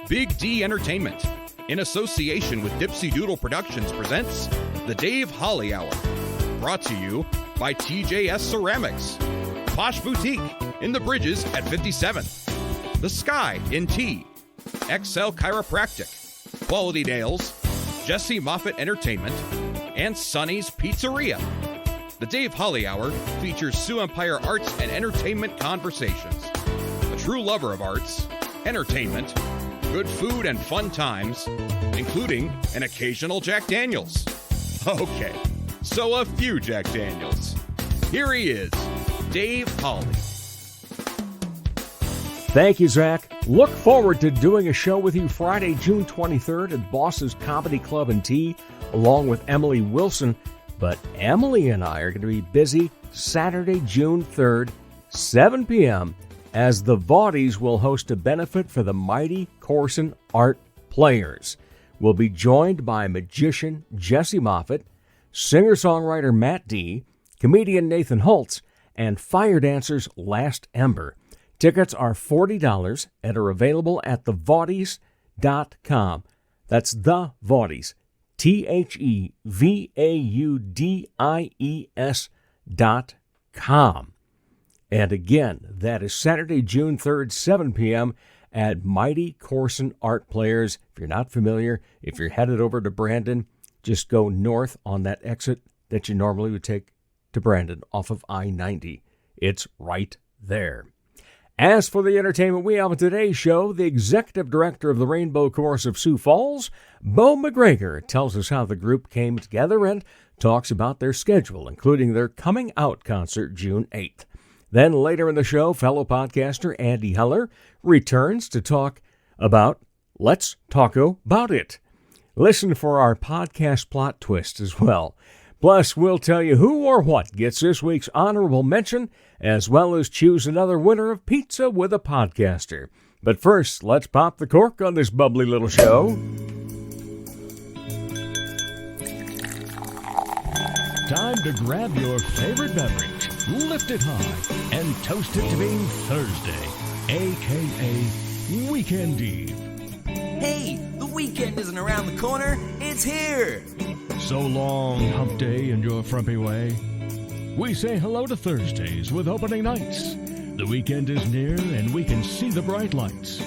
Big D Entertainment, in association with Dipsy Doodle Productions, presents The Dave Holly Hour. Brought to you by TJS Ceramics, Posh Boutique in the Bridges at 57th, The Sky in T, XL Chiropractic, Quality Nails, Jesse Moffitt Entertainment, and Sonny's Pizzeria. The Dave Holly Hour features Sioux Empire arts and entertainment conversations. A true lover of arts, entertainment, good food, and fun times, including an occasional Jack Daniels. Okay, so a few Jack Daniels. Here he is, Dave Holly. Thank you, Zach. Look forward to doing a show with you Friday, June 23rd at Boss's Comedy Club and Tea, along with Emily Wilson. But Emily and I are going to be busy Saturday, June 3rd, 7 p.m., as the Vaudies will host a benefit for the Mighty Corson Art Players. We'll be joined by magician Jesse Moffitt, singer-songwriter Matt D., comedian Nathan Holtz, and fire dancers Last Ember. Tickets are $40 and are available at thevaudies.com. That's The Vaudies, TheVaudies.com. And again, that is Saturday, June 3rd, 7 p.m. at Mighty Corson Art Players. If you're not familiar, if you're headed over to Brandon, just go north on that exit that you normally would take to Brandon off of I-90. It's right there. As for the entertainment we have on today's show, the executive director of the Rainbow Chorus of Sioux Falls, Beau McGregor, tells us how the group came together and talks about their schedule, including their coming out concert June 8th. Then later in the show, fellow podcaster Andy Heller returns to talk about Let's Talko Bout It. Listen for our podcast plot twist as well. Plus, we'll tell you who or what gets this week's honorable mention, as well as choose another winner of Pizza with a Podcaster. But first, let's pop the cork on this bubbly little show. Time to grab your favorite beverage, lift it high, and toast it to being Thursday, a.k.a. Weekend Eve. Hey, the weekend isn't around the corner, it's here! So long, hump day and your frumpy way. We say hello to Thursdays with opening nights. The weekend is near and we can see the bright lights.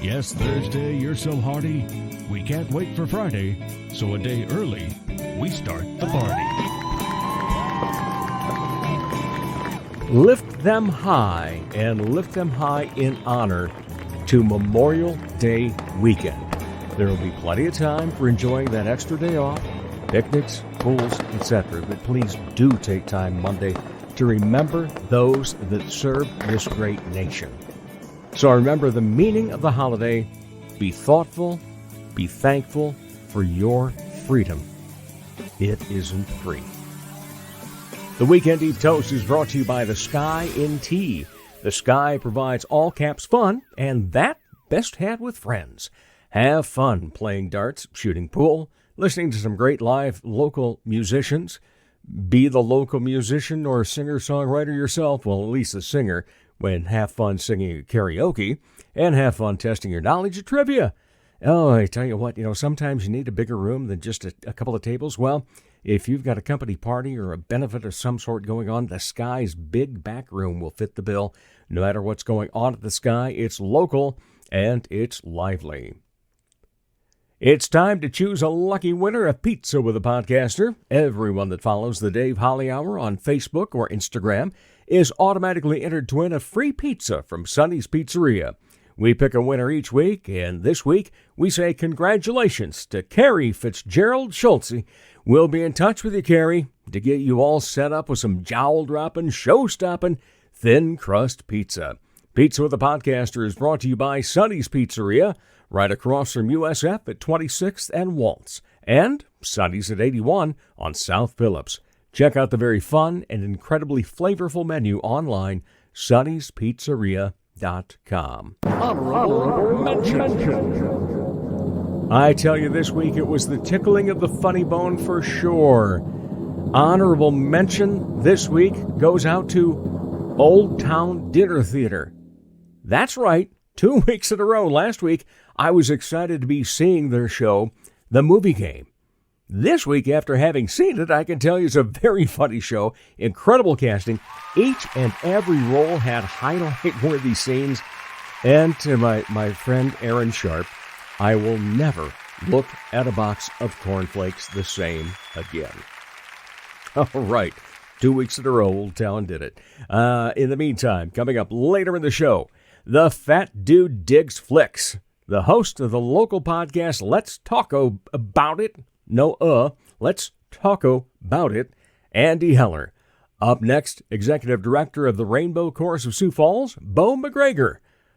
Yes, Thursday, you're so hearty, we can't wait for Friday, so a day early, we start the party. Lift them high, and lift them high in honor to Memorial Day weekend. There will be plenty of time for enjoying that extra day off, picnics, pools, etc. But please do take time Monday to remember those that serve this great nation. So remember the meaning of the holiday. Be thoughtful, be thankful for your freedom. It isn't free. The Weekend Eve Toast is brought to you by The Sky in Tea. The Sky provides all-caps fun, and that best had with friends. Have fun playing darts, shooting pool, listening to some great live local musicians. Be the local musician or singer-songwriter yourself, well, at least a singer, and have fun singing karaoke, and have fun testing your knowledge of trivia. Oh, I tell you what, sometimes you need a bigger room than just a couple of tables. Well, if you've got a company party or a benefit of some sort going on, the Sky's big back room will fit the bill. No matter what's going on at the Sky, it's local and it's lively. It's time to choose a lucky winner of Pizza with a Podcaster. Everyone that follows the Dave Holly Hour on Facebook or Instagram is automatically entered to win a free pizza from Sonny's Pizzeria. We pick a winner each week, and this week we say congratulations to Carrie Fitzgerald Schultze. We'll be in touch with you, Carrie, to get you all set up with some jowl-dropping, show-stopping, thin-crust pizza. Pizza with a Podcaster is brought to you by Sonny's Pizzeria, right across from USF at 26th and Waltz, and Sonny's at 81 on South Phillips. Check out the very fun and incredibly flavorful menu online, sonnyspizzeria.com. Honorable mention. I tell you, this week it was the tickling of the funny bone for sure. Honorable mention this week goes out to Old Town Dinner Theater. That's right, 2 weeks in a row. Last week, I was excited to be seeing their show, The Movie Game. This week, after having seen it, I can tell you it's a very funny show. Incredible casting. Each and every role had highlight-worthy scenes. And to my friend Aaron Sharp, I will never look at a box of cornflakes the same again. All right. 2 weeks in a row, Old Town did it. In the meantime, coming up later in the show, the Fat Dude Digs Flicks. The host of the local podcast, Let's Talk About It. Let's Talk About It. Andy Heller. Up next, Executive Director of the Rainbow Chorus of Sioux Falls, Beau McGregor,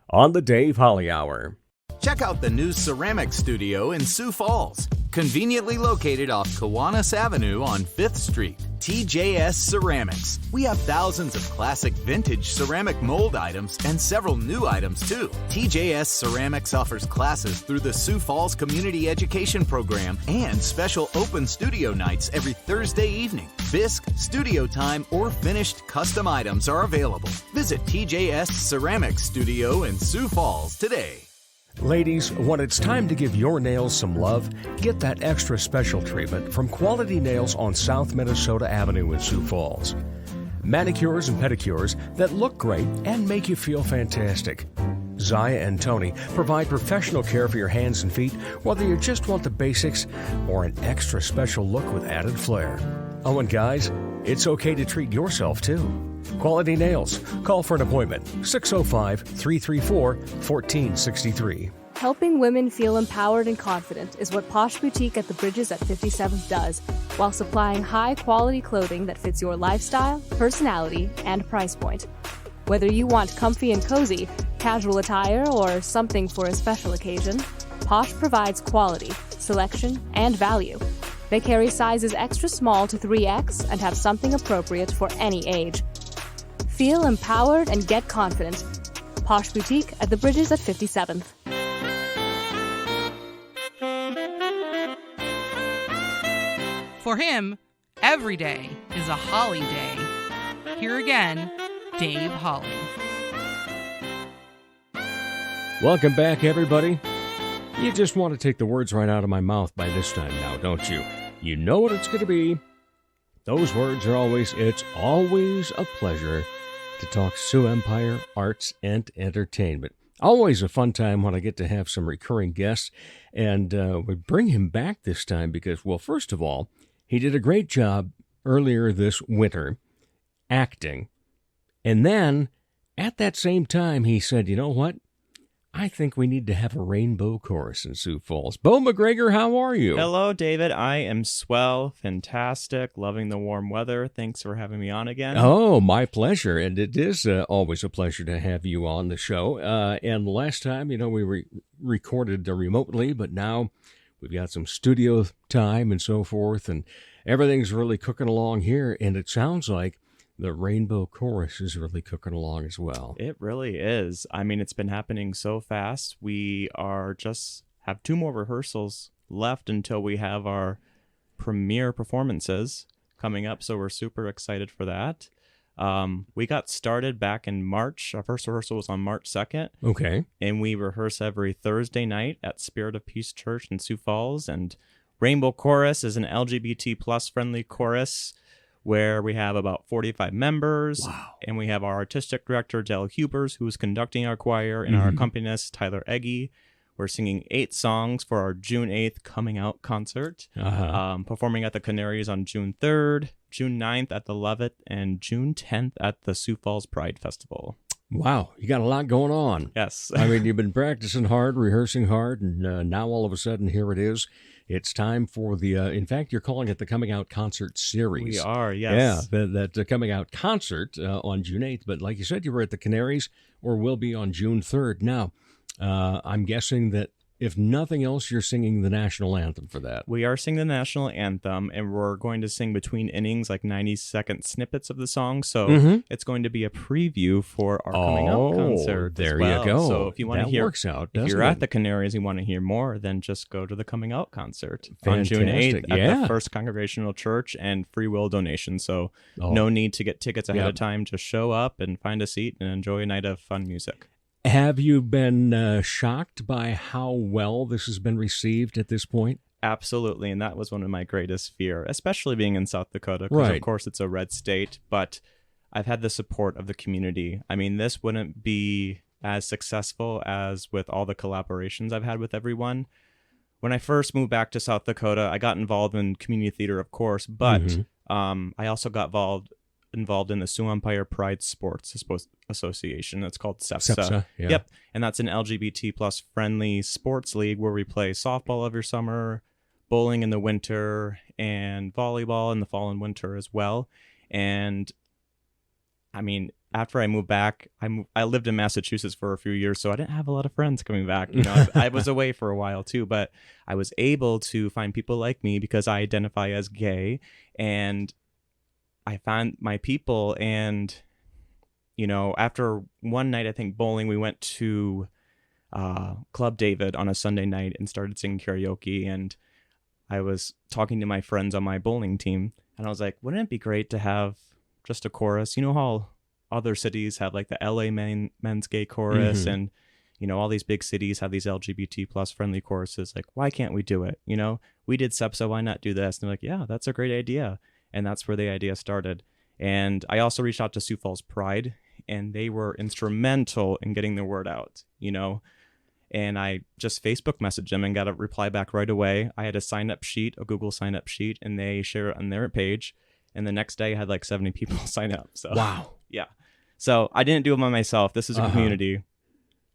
on the Dave Holly Hour. Check out the new ceramic studio in Sioux Falls, conveniently located off Kiwanis Avenue on 5th Street. TJS Ceramics. We have thousands of classic vintage ceramic mold items and several new items too. TJS Ceramics offers classes through the Sioux Falls Community Education Program and special open studio nights every Thursday evening. Bisque, studio time, or finished custom items are available. Visit TJS Ceramics Studio in Sioux Falls today. Ladies, when it's time to give your nails some love, get that extra special treatment from Quality Nails on South Minnesota Avenue in Sioux Falls. Manicures and pedicures that look great and make you feel fantastic. Zaya and Tony provide professional care for your hands and feet, whether you just want the basics or an extra special look with added flair. Oh, and guys, it's okay to treat yourself too. Quality Nails. Call for an appointment. 605-334-1463. Helping women feel empowered and confident is what Posh Boutique at the Bridges at 57th does, while supplying high-quality clothing that fits your lifestyle, personality, and price point. Whether you want comfy and cozy, casual attire, or something for a special occasion, Posh provides quality, selection, and value. They carry sizes extra small to 3X and have something appropriate for any age. Feel empowered and get confident. Posh Boutique at the Bridges at 57th. For him, every day is a Holly day. Here again, Dave Holly. Welcome back, everybody. You just want to take the words right out of my mouth by this time now, don't you? You know what it's going to be. Those words are always, it's always a pleasure to talk Sioux Empire arts and entertainment. Always a fun time when I get to have some recurring guests, and we bring him back this time because, well, first of all, he did a great job earlier this winter acting, and then at that same time he said, you know what? I think we need to have a rainbow chorus in Sioux Falls. Beau McGregor, how are you? Hello, David. I am swell, fantastic, loving the warm weather. Thanks for having me on again. Oh, my pleasure. And it is always a pleasure to have you on the show. And last time, we recorded remotely, but now we've got some studio time and so forth, and everything's really cooking along here. And it sounds like the Rainbow Chorus is really cooking along as well. It really is. I mean, it's been happening so fast. We are just have 2 more rehearsals left until we have our premiere performances coming up. So we're super excited for that. We got started back in March. Our first rehearsal was on March 2nd. Okay. And we rehearse every Thursday night at Spirit of Peace Church in Sioux Falls. And Rainbow Chorus is an LGBT plus friendly chorus where we have about 45 members. Wow. And we have our artistic director, Del Hubers, who is conducting our choir, and our accompanist, Tyler Eggy. We're singing 8 songs for our June 8th Coming Out concert, performing at the Canaries on June 3rd, June 9th at the Levitt, and June 10th at the Sioux Falls Pride Festival. Wow, you got a lot going on. Yes. I mean, you've been practicing hard, rehearsing hard, and now all of a sudden, here it is. It's time for the, in fact, you're calling it the Coming Out Concert Series. We are, yes. Yeah, that Coming Out Concert on June 8th. But like you said, you were at the Canaries, or will be on June 3rd. Now, I'm guessing that if nothing else, you're singing the national anthem for that. We are singing the national anthem, and we're going to sing between innings, like 90-second snippets of the song. So it's going to be a preview for our coming out concert. There as well. you go. So if you want to hear, works out, if you're at the Canaries, you want to hear more, then just go to the coming out concert on June 8th at the First Congregational Church, and free will donation. So no need to get tickets ahead of time. Just show up and find a seat and enjoy a night of fun music. Have you been shocked by how well this has been received at this point? Absolutely, and that was one of my greatest fear, especially being in South Dakota, because Right. of course it's a red state, but I've had the support of the community. I mean, this wouldn't be as successful as with all the collaborations I've had with everyone. When I first moved back to South Dakota, I got involved in community theater, of course, but I also got involved in the Sioux Empire Pride Sports Association. It's called SEPSA. SEPSA, yeah. Yep, and that's an LGBT plus friendly sports league where we play softball every summer, bowling in the winter, and volleyball in the fall and winter as well. And I mean, after I moved back, I lived in Massachusetts for a few years, so I didn't have a lot of friends coming back. You know, I was away for a while too, but I was able to find people like me because I identify as gay, and I found my people. And you know, after one night, I think bowling, we went to Club David on a Sunday night and started singing karaoke. And I was talking to my friends on my bowling team, and I was like, wouldn't it be great to have just a chorus? You know how other cities have like the LA men's gay chorus, and you know, all these big cities have these LGBT plus friendly choruses. Like, why can't we do it? You know, we did SEPSA, why not do this? And they're like, yeah, that's a great idea. And that's where the idea started. And I also reached out to Sioux Falls Pride, and they were instrumental in getting the word out, you know. And I just Facebook messaged them and got a reply back right away. I had a sign-up sheet, a Google sign-up sheet, and they share it on their page. And the next day I had like 70 people sign up. So Wow. yeah. So I didn't do it by myself. This is a community.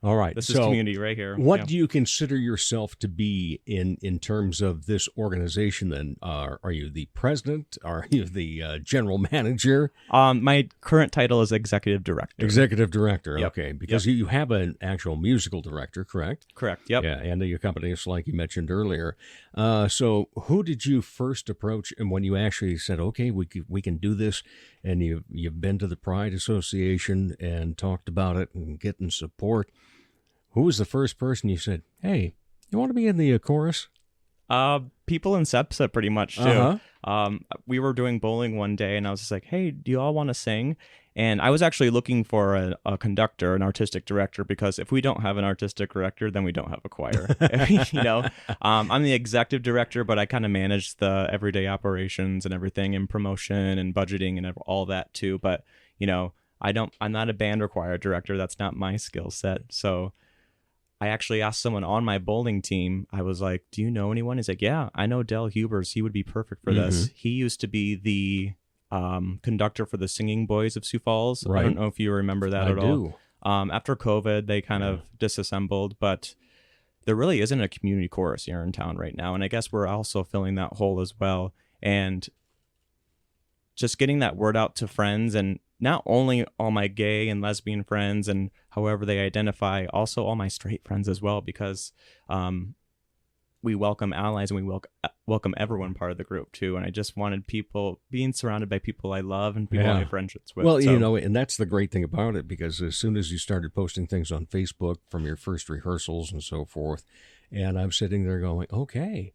All right. This is community right here. What Yeah. do you consider yourself to be in terms of this organization then? Are you the president? Are you the general manager? My current title is executive director. Executive director. Yep. Okay. Because you have an actual musical director, correct? Correct. Yep. Yeah, and your company is like you mentioned earlier. So who did you first approach, and when you actually said, okay, we can do this, and you've been to the Pride Association and talked about it and getting support, who was the first person you said, hey, you want to be in the chorus? People in SEPSA pretty much too. We were doing bowling one day, and I was just like, hey, do you all want to sing? And I was actually looking for a conductor, an artistic director, because if we don't have an artistic director, then we don't have a choir. You know, I'm the executive director, but I kind of manage the everyday operations and everything, and promotion and budgeting and all that too. But you know, I'm not a band or choir director. That's not my skill set. So I actually asked someone on my bowling team. I was like, do you know anyone? He's like, yeah, I know Dell Hubers. He would be perfect for this. He used to be the conductor for the Singing Boys of Sioux Falls. Right. I don't know if you remember that at do. all. After COVID, they kind of disassembled, but there really isn't a community chorus here in town right now. And I guess we're also filling that hole as well. And just getting that word out to friends, and not only all my gay and lesbian friends and however they identify, also all my straight friends as well, because we welcome allies, and we welcome everyone part of the group too. And I just wanted people being surrounded by people I love and people I have friendships with. Well, so. you know, and that's the great thing about it, because as soon as you started posting things on Facebook from your first rehearsals and so forth, and I'm sitting there going, okay,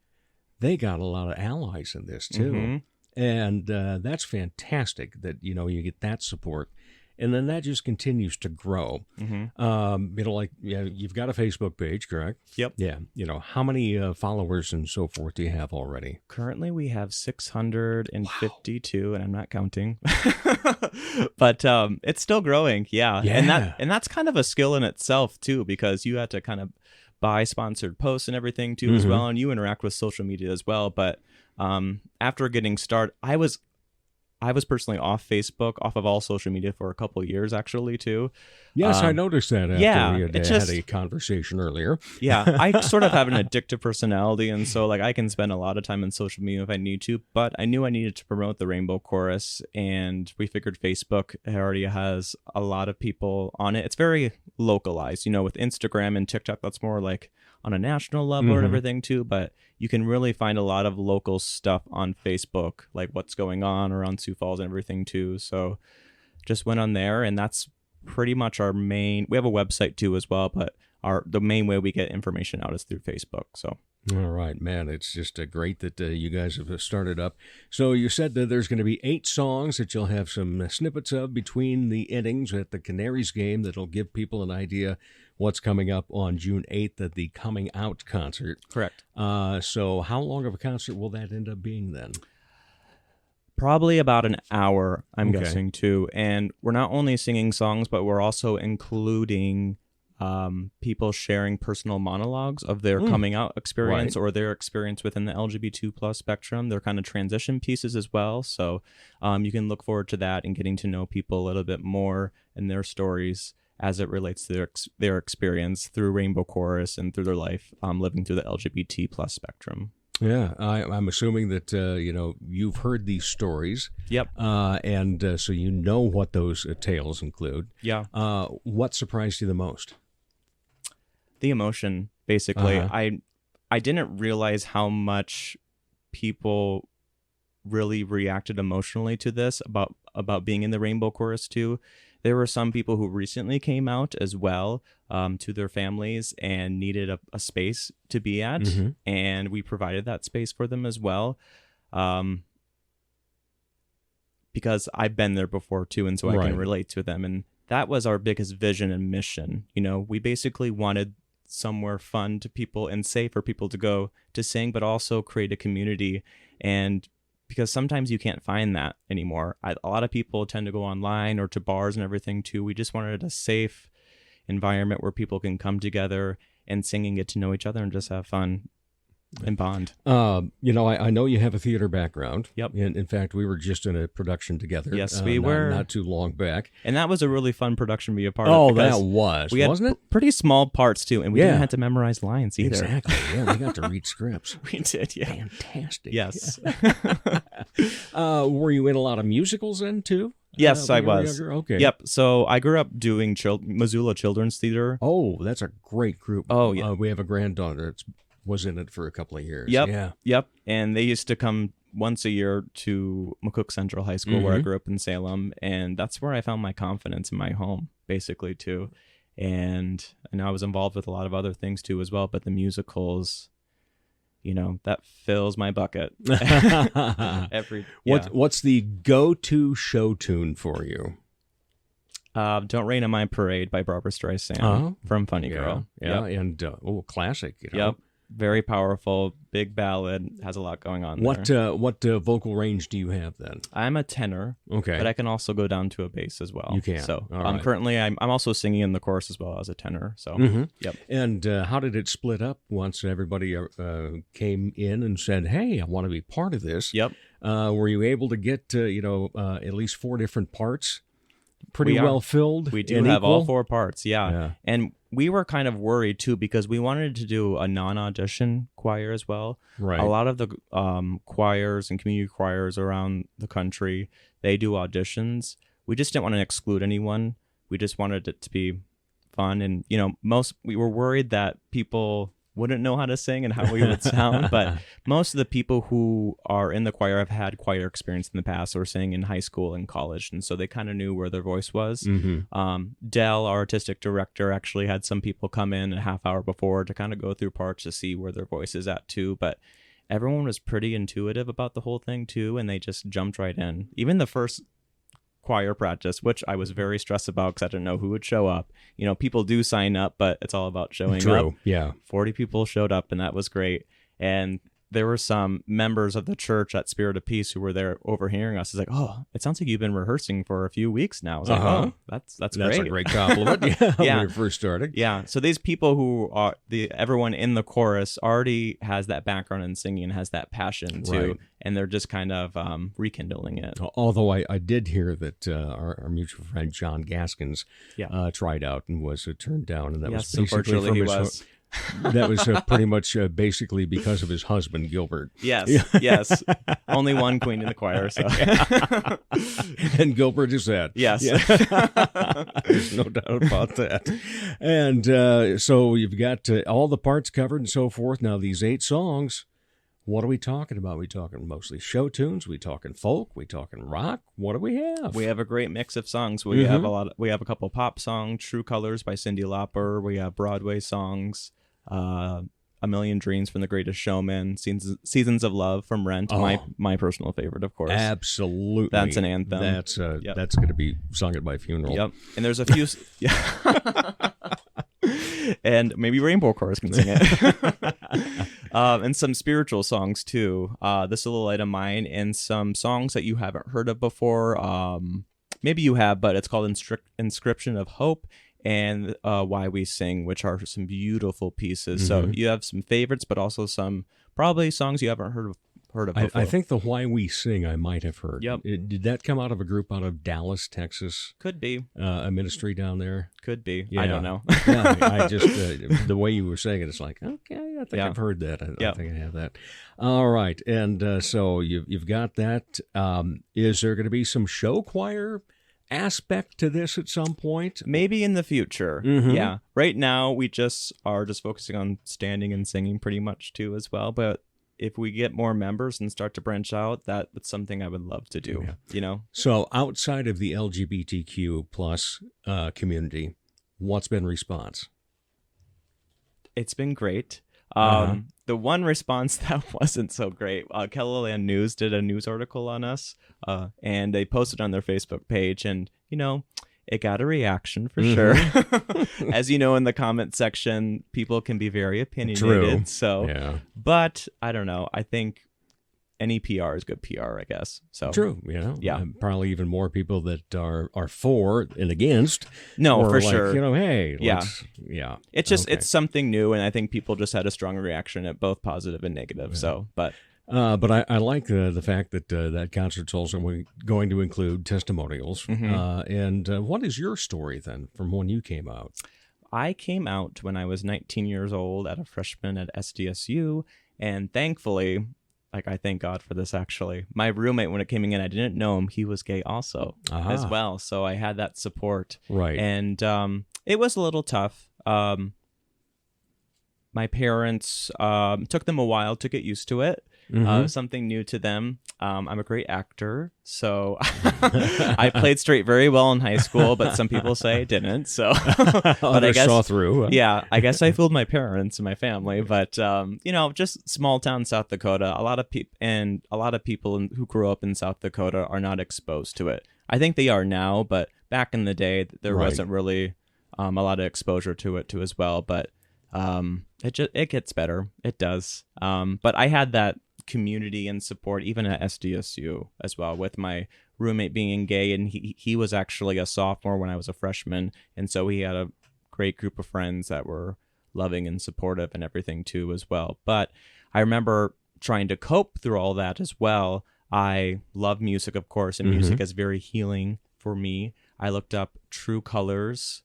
they got a lot of allies in this too. And that's fantastic that, you know, you get that support. And then that just continues to grow. You know, like, yeah, you've got a Facebook page, correct? Yep. Yeah. You know, how many followers and so forth do you have already? Currently, we have 652, and I'm not counting. But it's still growing. Yeah. And that's kind of a skill in itself too, because you have to kind of buy sponsored posts and everything too as well, and you interact with social media as well. But after getting started, I was personally off Facebook, off of all social media for a couple of years actually too. Yes, I noticed that after we had just had a conversation earlier. Yeah, I sort of have an addictive personality, and so like I can spend a lot of time on social media if I need to, but I knew I needed to promote the Rainbow Chorus, and we figured Facebook already has a lot of people on it. It's very localized, you know, with Instagram and TikTok, that's more like on a national level and everything too, but you can really find a lot of local stuff on Facebook, like what's going on around Sioux Falls and everything too. So just went on there, and that's pretty much our main. We have a website too as well, but the main way we get information out is through Facebook. So all right, man, it's just great that you guys have started up. So you said that there's going to be 8 songs that you'll have some snippets of between the innings at the Canaries game that'll give people an idea what's coming up on June 8th at the Coming Out concert. Correct. So how long of a concert will that end up being then? Probably about an hour, I'm Okay. guessing, too. And we're not only singing songs, but we're also including people sharing personal monologues of their coming out experience or their experience within the LGBT plus spectrum. They're kind of transition pieces as well. So you can look forward to that and getting to know people a little bit more and their stories as it relates to their experience through Rainbow Chorus and through their life living through the LGBT plus spectrum. Yeah, I'm assuming that, you've heard these stories. Yep. And so you know what those tales include. Yeah. What surprised you the most? The emotion, basically. Uh-huh. I didn't realize how much people really reacted emotionally to this about being in the Rainbow Chorus too. There were some people who recently came out as well to their families and needed a space to be at, and we provided that space for them as well. Because I've been there before too, and so I can relate to them. And that was our biggest vision and mission. We basically wanted somewhere fun to people and safe for people to go to sing, but also create a community. And because sometimes you can't find that anymore. A lot of people tend to go online or to bars and everything too. We just wanted a safe environment where people can come together and sing and get to know each other and just have fun and bond. I know you have a theater background. Yep. In fact, we were just in a production together. Yes, we were. Not too long back. And that was a really fun production to be a part of. Oh, because that was, we wasn't had it? Pretty small parts too, and we didn't have to memorize lines either. Exactly. Yeah, we got to read scripts. We did, yeah. Fantastic. Yes. Were you in a lot of musicals then too? Yes, I when you were was. younger? Okay. Yep. So I grew up doing Missoula Children's Theater. Oh, that's a great group. Oh, yeah. We have a granddaughter that was in it for a couple of years. Yep. Yeah. Yep. And they used to come once a year to McCook Central High School, where I grew up in Salem, and that's where I found my confidence in my home, basically too. And I was involved with a lot of other things too as well, but the musicals, that fills my bucket. What's the go-to show tune for you? Don't Rain on My Parade by Barbra Streisand from Funny Girl. Yeah, Yep. and classic. Yep. Very powerful, big ballad, has a lot going on there. What vocal range do you have then? I'm a tenor, Okay. but I can also go down to a bass as well. You can. So All right. currently I'm also singing in the chorus as well as a tenor. So yep. And how did it split up once everybody came in and said, "Hey, I want to be part of this"? Yep. Were you able to get at least 4 different parts? Pretty We are. well filled. We do and have all equal? 4 parts, yeah. And we were kind of worried too because we wanted to do a non-audition choir as well. Right. A lot of the choirs and community choirs around the country, they do auditions. We just didn't want to exclude anyone. We just wanted it to be fun, and we were worried that people wouldn't know how to sing and how we would sound, but most of the people who are in the choir have had choir experience in the past or sang in high school and college, and so they kind of knew where their voice was. Dell, our artistic director, actually had some people come in a half hour before to kind of go through parts to see where their voice is at too, but everyone was pretty intuitive about the whole thing too, and they just jumped right in. Even the first choir practice, which I was very stressed about because I didn't know who would show up. People do sign up, but it's all about showing up. True. Yeah. 40 people showed up, and that was great. And there were some members of the church at Spirit of Peace who were there overhearing us. It's like, "Oh, it sounds like you've been rehearsing for a few weeks now." I was like, "Oh, that's great." That's a great compliment. Yeah. When we first started. Yeah. So these people who are everyone in the chorus already has that background in singing and has that passion too. Right. And they're just kind of rekindling it. Although I did hear that our mutual friend John Gaskins Yeah. tried out and was turned down, and that was Yes, basically unfortunately from he his was. that was pretty much basically because of his husband Gilbert. Yes, yes. Only one queen in the choir, so. And Gilbert is that. Yes. There's no doubt about that. And so you've got all the parts covered and so forth. Now, these 8 songs, what are we talking about? We talking mostly show tunes? We talking folk? We talking rock? What do we have? We have a great mix of songs. We have we have a couple pop songs, True Colors by Cyndi Lauper. We have Broadway songs, A Million Dreams from The Greatest Showman, Seasons of Love from Rent, my personal favorite, of course. Absolutely. That's an anthem. That's going to be sung at my funeral. Yep. And there's a few And maybe Rainbow Chorus can sing it. And some spiritual songs too. This is a little light of mine, and some songs that you haven't heard of before. Maybe you have, but it's called Inscription of Hope and Why We Sing, which are some beautiful pieces. So you have some favorites, but also some probably songs you haven't heard of before. I think the Why We Sing I might have heard. Yep. Did that come out of a group out of Dallas, Texas? Could be. A ministry down there? Could be. Yeah. I don't know. Yeah, I just, the way you were saying it, it's like, okay, I think Yeah. I've heard that. I Yeah. think I have that. All right. And so you've got that. Is there going to be some show choir aspect to this at some point? Maybe in the future. Mhm. Yeah. Right now, we just are just focusing on standing and singing pretty much too as well. But if we get more members and start to branch out, that's something I would love to do. Yeah. You know? So outside of the LGBTQ plus community, what's been response? It's been great. Uh-huh. The one response that wasn't so great, Kelloland News did a news article on us, and they posted on their Facebook page, and, you know, it got a reaction for sure. As you know, in the comment section, people can be very opinionated. True. So, Yeah. but I don't know. I think any PR is good PR, I guess. So True, Yeah. Probably even more people that are for and against. No, or for like, sure. Hey, Yeah. yeah. It's just Okay. it's something new, and I think people just had a strong reaction at both positive and negative. So, but But I like the fact that that concert's also going to include testimonials. And what is your story then from when you came out? I came out when I was 19 years old at a freshman at SDSU, and thankfully, like I thank God for this actually, my roommate, when it came in, I didn't know him, he was gay also as well. So I had that support. Right. And it was a little tough. My parents took them a while to get used to it. Something new to them. I'm a great actor, so I played straight very well in high school, but some people say I didn't. So, but I guess saw through. Yeah, I guess I fooled my parents and my family. But you know, just small town South Dakota. A lot of people who grew up in South Dakota are not exposed to it. I think they are now, but back in the day, there Right. wasn't really a lot of exposure to it too as well. But it gets better. It does. But I had that community and support even at SDSU as well, with my roommate being gay, and he was actually a sophomore when I was a freshman, and so he had a great group of friends that were loving and supportive and everything too as well. But I remember trying to cope through all that as well. I love music, of course, and music is very healing for me. I looked up True Colors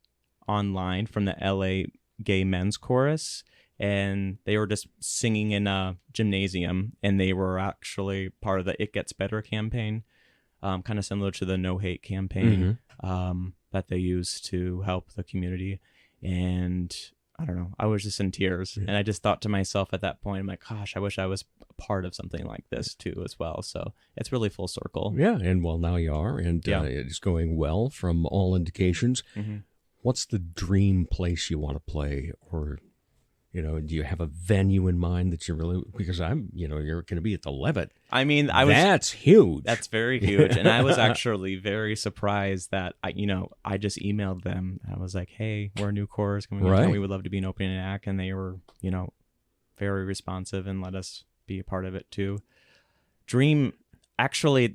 online from the LA Gay Men's Chorus, and they were just singing in a gymnasium, and they were actually part of the It Gets Better campaign, kind of similar to the No Hate campaign that they use to help the community. And I don't know, I was just in tears, and I just thought to myself at that point, I'm like, gosh, I wish I was a part of something like this too as well. So it's really full circle. Yeah, and well, now you are, and it's going well from all indications. What's the dream place you want to play, or do you have a venue in mind that you really, because you're going to be at the Levitt. I mean, that's huge. That's very huge. And I was actually very surprised that I just emailed them. I was like, hey, we're a new chorus. Can we, Right. we would love to be an opening act. And they were, very responsive and let us be a part of it too. Dream, actually,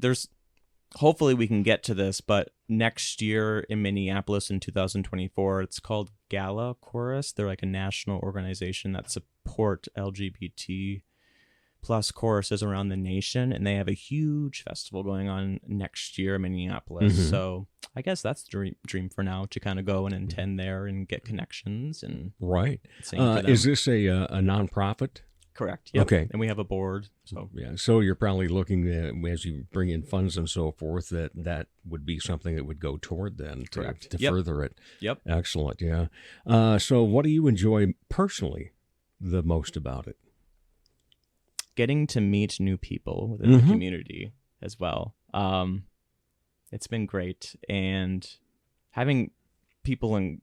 hopefully we can get to this, but next year in Minneapolis in 2024, it's called Gala Chorus. They're like a national organization that support LGBT plus choruses around the nation, and they have a huge festival going on next year in Minneapolis. So I guess that's the dream for now, to kind of go and attend there and get connections and right. sing for them. Is this a nonprofit? Correct. Yep. Okay. And we have a board. So Yeah, so you're probably looking as you bring in funds and so forth, that would be something that would go toward then to Correct. further it. Yep. Excellent, yeah. So what do you enjoy personally the most about it? getting to meet new people within the community as well. It's been great, and having people and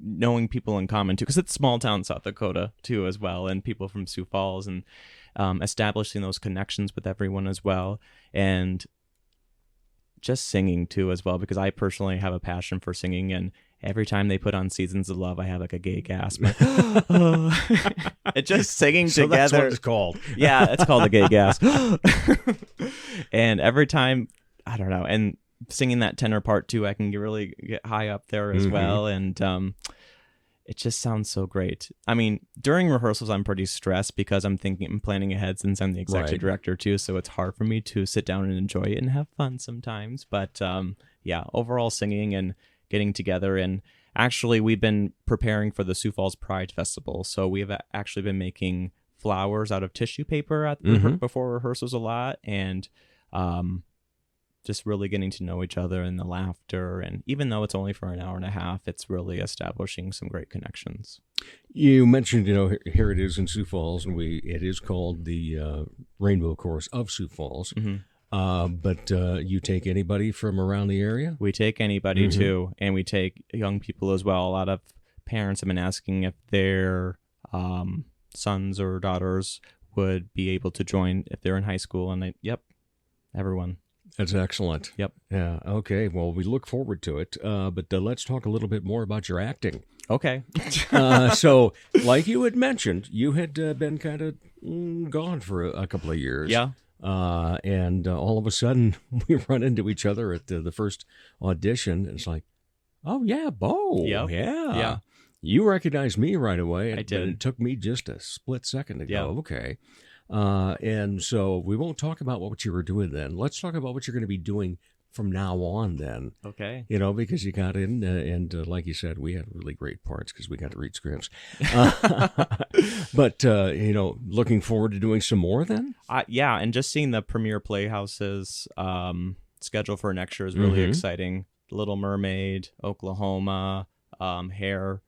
knowing people in common too, because it's small town South Dakota too as well, and people from Sioux Falls, and establishing those connections with everyone as well, and just singing too as well, because I personally have a passion for singing, and every time they put on Seasons of Love, I have like a gay gasp. It's just singing So together. that's what it's called. Yeah, it's called a gay gasp. And every time, I don't know, and singing that tenor part too, I can really get high up there as well. And it just sounds so great. I mean, during rehearsals, I'm pretty stressed because I'm planning ahead since I'm the executive director too. So it's hard for me to sit down and enjoy it and have fun sometimes. But yeah, overall singing and getting together. And actually, we've been preparing for the Sioux Falls Pride Festival. So we have actually been making flowers out of tissue paper before rehearsals a lot. And just really getting to know each other and the laughter. And even though it's only for an hour and a half, it's really establishing some great connections. You mentioned, here it is in Sioux Falls, and it is called the Rainbow Chorus of Sioux Falls. But you take anybody from around the area? We take anybody too, and we take young people as well. A lot of parents have been asking if their sons or daughters would be able to join if they're in high school, and yep, everyone. That's excellent. Yep. Yeah. Okay. Well, we look forward to it. But let's talk a little bit more about your acting. Okay. So, like you had mentioned, you had been kind of gone for a couple of years. Yeah. And all of a sudden, we run into each other at the first audition. And it's like, oh, yeah, Beau. Yep. Yeah. Yeah. You recognized me right away. I did. But it took me just a split second to go, Yeah. okay. And so we won't talk about what you were doing then. Let's talk about what you're going to be doing from now on then. Okay. Because you got in, and like you said, we had really great parts because we got to read scripts. But, looking forward to doing some more then? Yeah, and just seeing the Premier Playhouse's schedule for next year is really exciting. Little Mermaid, Oklahoma, Hair,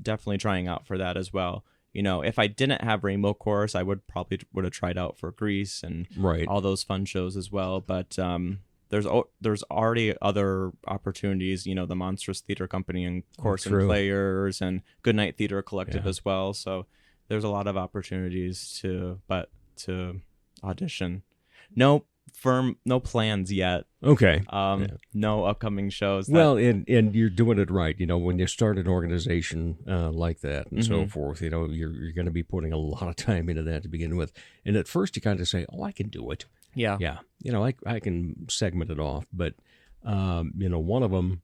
definitely trying out for that as well. If I didn't have Rainbow Chorus, I would have tried out for Grease and all those fun shows as well. But there's already other opportunities, the Monstrous Theater Company and Chorus and Players and Goodnight Theater Collective as well. So there's a lot of opportunities to audition. No plans yet. Okay. No upcoming shows. Well, and you're doing it right. When you start an organization like that and so forth, you're going to be putting a lot of time into that to begin with. And at first you kind of say, oh, I can do it. Yeah. Yeah. I can segment it off. But, one of them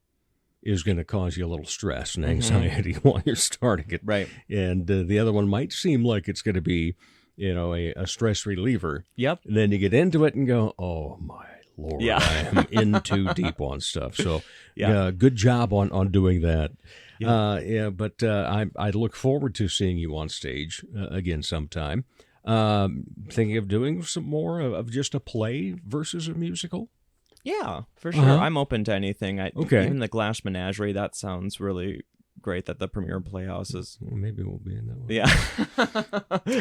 is going to cause you a little stress and anxiety while you're starting it. Right. And the other one might seem like it's going to be, a stress reliever. Yep. And then you get into it and go, oh, my Lord, Yeah. I am in too deep on stuff. So, good job on doing that. Yeah. But I look forward to seeing you on stage again sometime. Thinking of doing some more of just a play versus a musical? Yeah, for sure. I'm open to anything. Okay. Even the Glass Menagerie, that sounds really great that the Premier Playhouse is. Well, maybe we'll be in that one. Yeah.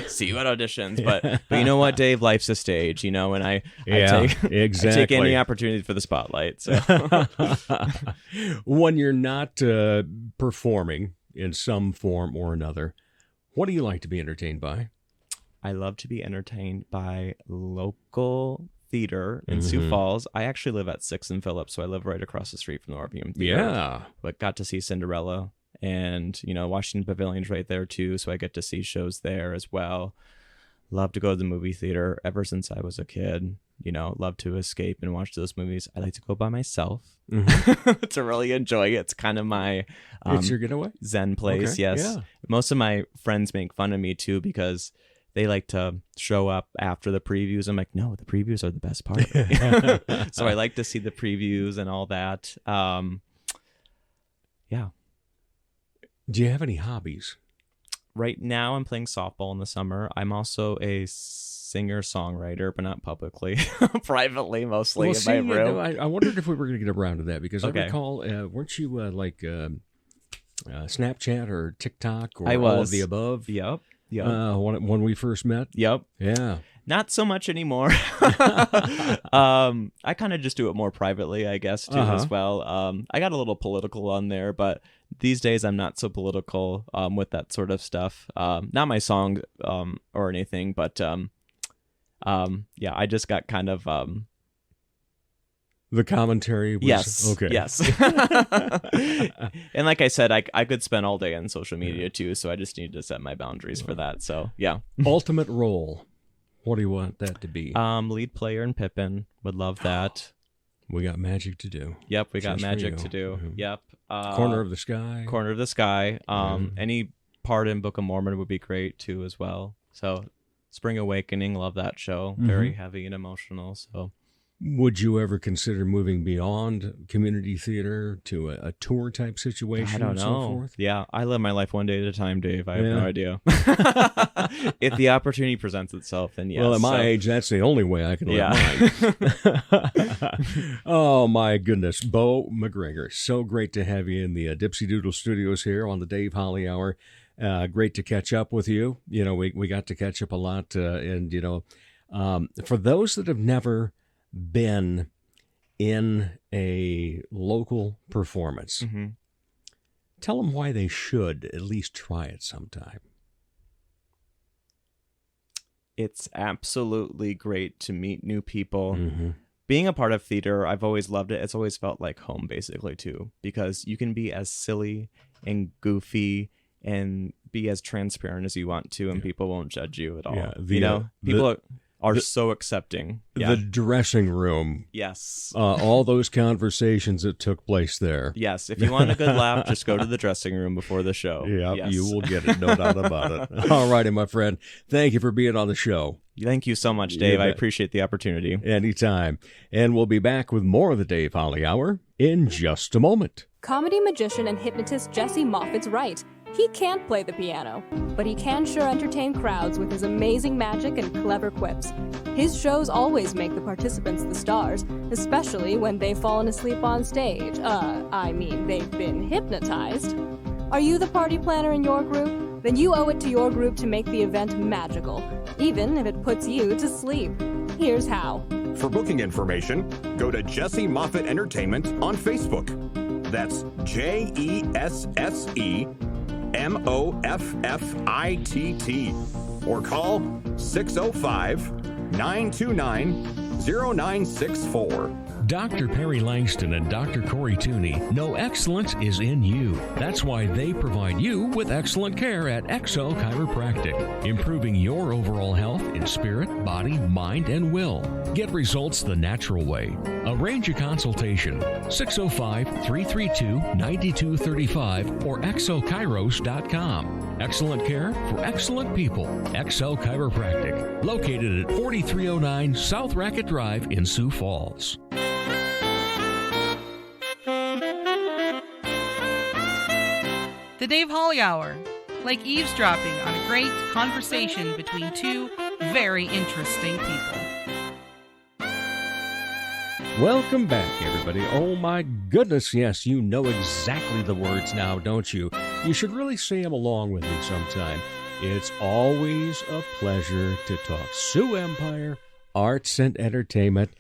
See you at auditions. But you know what, Dave? Life's a stage, and I take, exactly. I take any opportunity for the spotlight. So when you're not performing in some form or another, what do you like to be entertained by? I love to be entertained by local theater in Sioux Falls. I actually live at 6th and Phillips, so I live right across the street from the RPM Theater. Yeah. But got to see Cinderella, and Washington Pavilion's right there too, so I get to see shows there as well. Love to go to the movie theater ever since I was a kid. Love to escape and watch those movies. I like to go by myself to really enjoy it. It's kind of my it's your getaway? Zen place. Okay. Yes. Yeah. Most of my friends make fun of me too because they like to show up after the previews. I'm like, no, the previews are the best part. So I like to see the previews and all that. Yeah. Do you have any hobbies? Right now I'm playing softball in the summer. I'm also a singer-songwriter, but not publicly. Privately, mostly in my room. I wondered if we were going to get around to that because Okay. I recall, weren't you Snapchat or TikTok or I was. all of the above? Yep. When we first met? Yep. Yeah. Not so much anymore. I kind of just do it more privately, I guess, too, as well. I got a little political on there, but these days I'm not so political with that sort of stuff. Not my song or anything, but yeah, I just got kind of The commentary was Yes. okay. Yes. And like I said, I could spend all day on social media too, so I just need to set my boundaries for that. So yeah. Ultimate role. What do you want that to be? Lead player in Pippin. Would love that. We got magic to do. Yep, we got Just for magic you. to do. Mhm. Yep. Corner of the Sky. Corner of the Sky. Mhm. Any part in Book of Mormon would be great too as well. So Spring Awakening, love that show. Very heavy and emotional. So Would you ever consider moving beyond community theater to a tour type situation I don't and know. so forth? Yeah, I live my life one day at a time, Dave. I have Yeah. no idea. If the opportunity presents itself, then yes. Well, at my So- age, that's the only way I can live Yeah. mine. Oh, my goodness. Beau McGregor, so great to have you in the Dipsy Doodle Studios here on the Dave Holly Hour. Great to catch up with you. You know, we got to catch up a lot. And, you know, for those that have never been in a local performance, Mhm. tell them why they should at least try it sometime. It's absolutely great to meet new people. Mm-hmm. Being a part of theater, I've always loved it. It's always felt like home, basically, too, because you can be as silly and goofy and be as transparent as you want to, and people won't judge you at all. Yeah, People are so accepting. Yeah. The dressing room, Yes. all those conversations that took place there. Yes. If you want a good laugh, just go to the dressing room before the show. Yeah, Yes. you will get it, no doubt about it. All righty, my friend. Thank you for being on the show. Thank you so much, Dave. You I bet. appreciate the opportunity. Anytime. And we'll be back with more of the Dave Holly Hour in just a moment. Comedy magician and hypnotist Jesse Moffat's right. He can't play the piano, but he can sure entertain crowds with his amazing magic and clever quips. His shows always make the participants the stars, especially when they've fallen asleep on stage. They've been hypnotized. Are you the party planner in your group? Then you owe it to your group to make the event magical, even if it puts you to sleep. Here's how. For booking information, go to Jesse Moffitt Entertainment on Facebook. That's JESSEMOFFITT. Or call 605-929-0964. Dr. Perry Langston and Dr. Corey Tooney know excellence is in you. That's why they provide you with excellent care at XO Chiropractic, improving your overall health in spirit, body, mind, and will. Get results the natural way. Arrange a consultation, 605-332-9235 or exokairos.com. Excellent care for excellent people. XO Chiropractic, located at 4309 South Racket Drive in Sioux Falls. The Dave Holly Hour, like eavesdropping on a great conversation between two very interesting people. Welcome back, everybody. Oh, my goodness. Yes, you know exactly the words now, don't you? You should really say them along with me sometime. It's always a pleasure to talk Sioux Empire, arts and entertainment,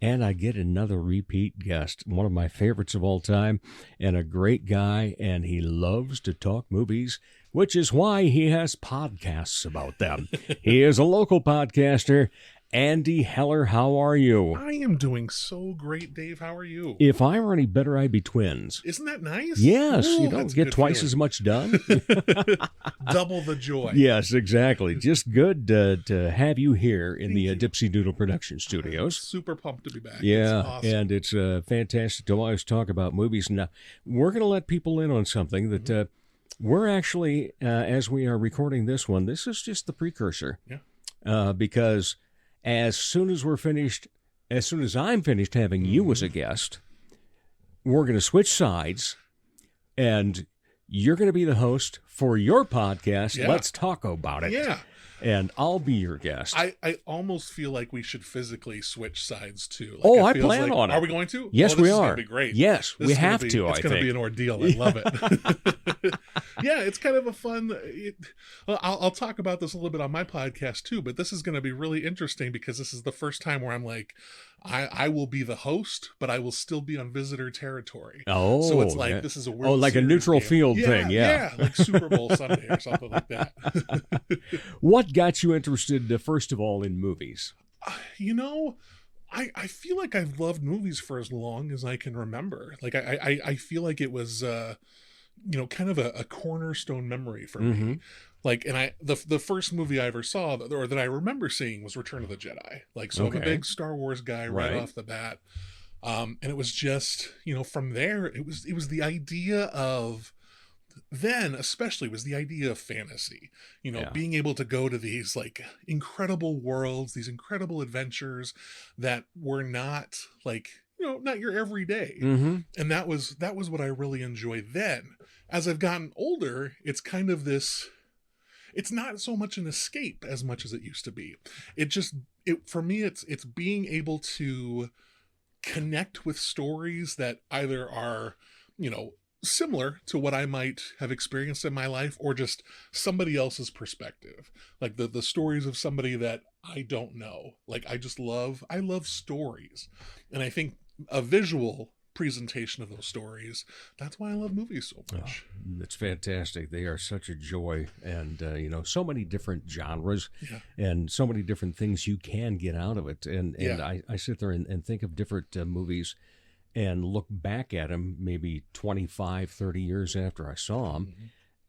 and I get another repeat guest, one of my favorites of all time, and a great guy, and he loves to talk movies, which is why he has podcasts about them. He is a local podcaster. Andy Heller, how are you? I am doing so great, Dave. How are you? If I were any better, I'd be twins. Isn't that nice? Yes, Ooh, you don't that's a get good twice feeling. as much done. Double the joy. Yes, exactly. Just good to have you here in the Dipsy Doodle Production Studios. Super pumped to be back. Yeah, It's awesome. and it's fantastic to always talk about movies. Now, we're going to let people in on something that we're actually, as we are recording this one, this is just the precursor. Yeah. Because as soon as I'm finished having you as a guest, we're going to switch sides, and you're going to be the host for your podcast. Yeah. Let's talk about it. Yeah. And I'll be your guest. I almost feel like we should physically switch sides too. Like, Oh, it I feels plan like- on it. Are we going to? Yes, oh, this we is are. Gonna be great. Yes, This we is gonna have be- to, It's I going to think. be an ordeal. I love it. Yeah, it's kind of a fun. I'll talk about this a little bit on my podcast too. But this is going to be really interesting because this is the first time where I'm like, I will be the host, but I will still be on visitor territory. Oh, so it's like yeah. this is a World like a Series neutral game. field Yeah, thing. Yeah. like Super Bowl Sunday or something like that. What got you interested, first of all, in movies? You know, I feel like I've loved movies for as long as I can remember. Like I feel like it was kind of a cornerstone memory for me. Like, and the first movie I ever saw that I remember seeing was Return of the Jedi. Like, so I'm a big Star Wars guy right off the bat. And it was just, from there, it was the idea of, then especially was the idea of fantasy, being able to go to these like incredible worlds, these incredible adventures that were not like, not your everyday. And that was what I really enjoyed then. As I've gotten older, it's kind of this, it's not so much an escape as much as it used to be. For me, it's being able to connect with stories that either are, similar to what I might have experienced in my life, or just somebody else's perspective. Like the stories of somebody that I don't know. Like I love stories. And I think a visual presentation of those stories, that's why I love movies so much. It's fantastic. They are such a joy, and so many different genres and so many different things you can get out of it. And I sit there and think of different movies and look back at them maybe 25, 30 years after I saw them,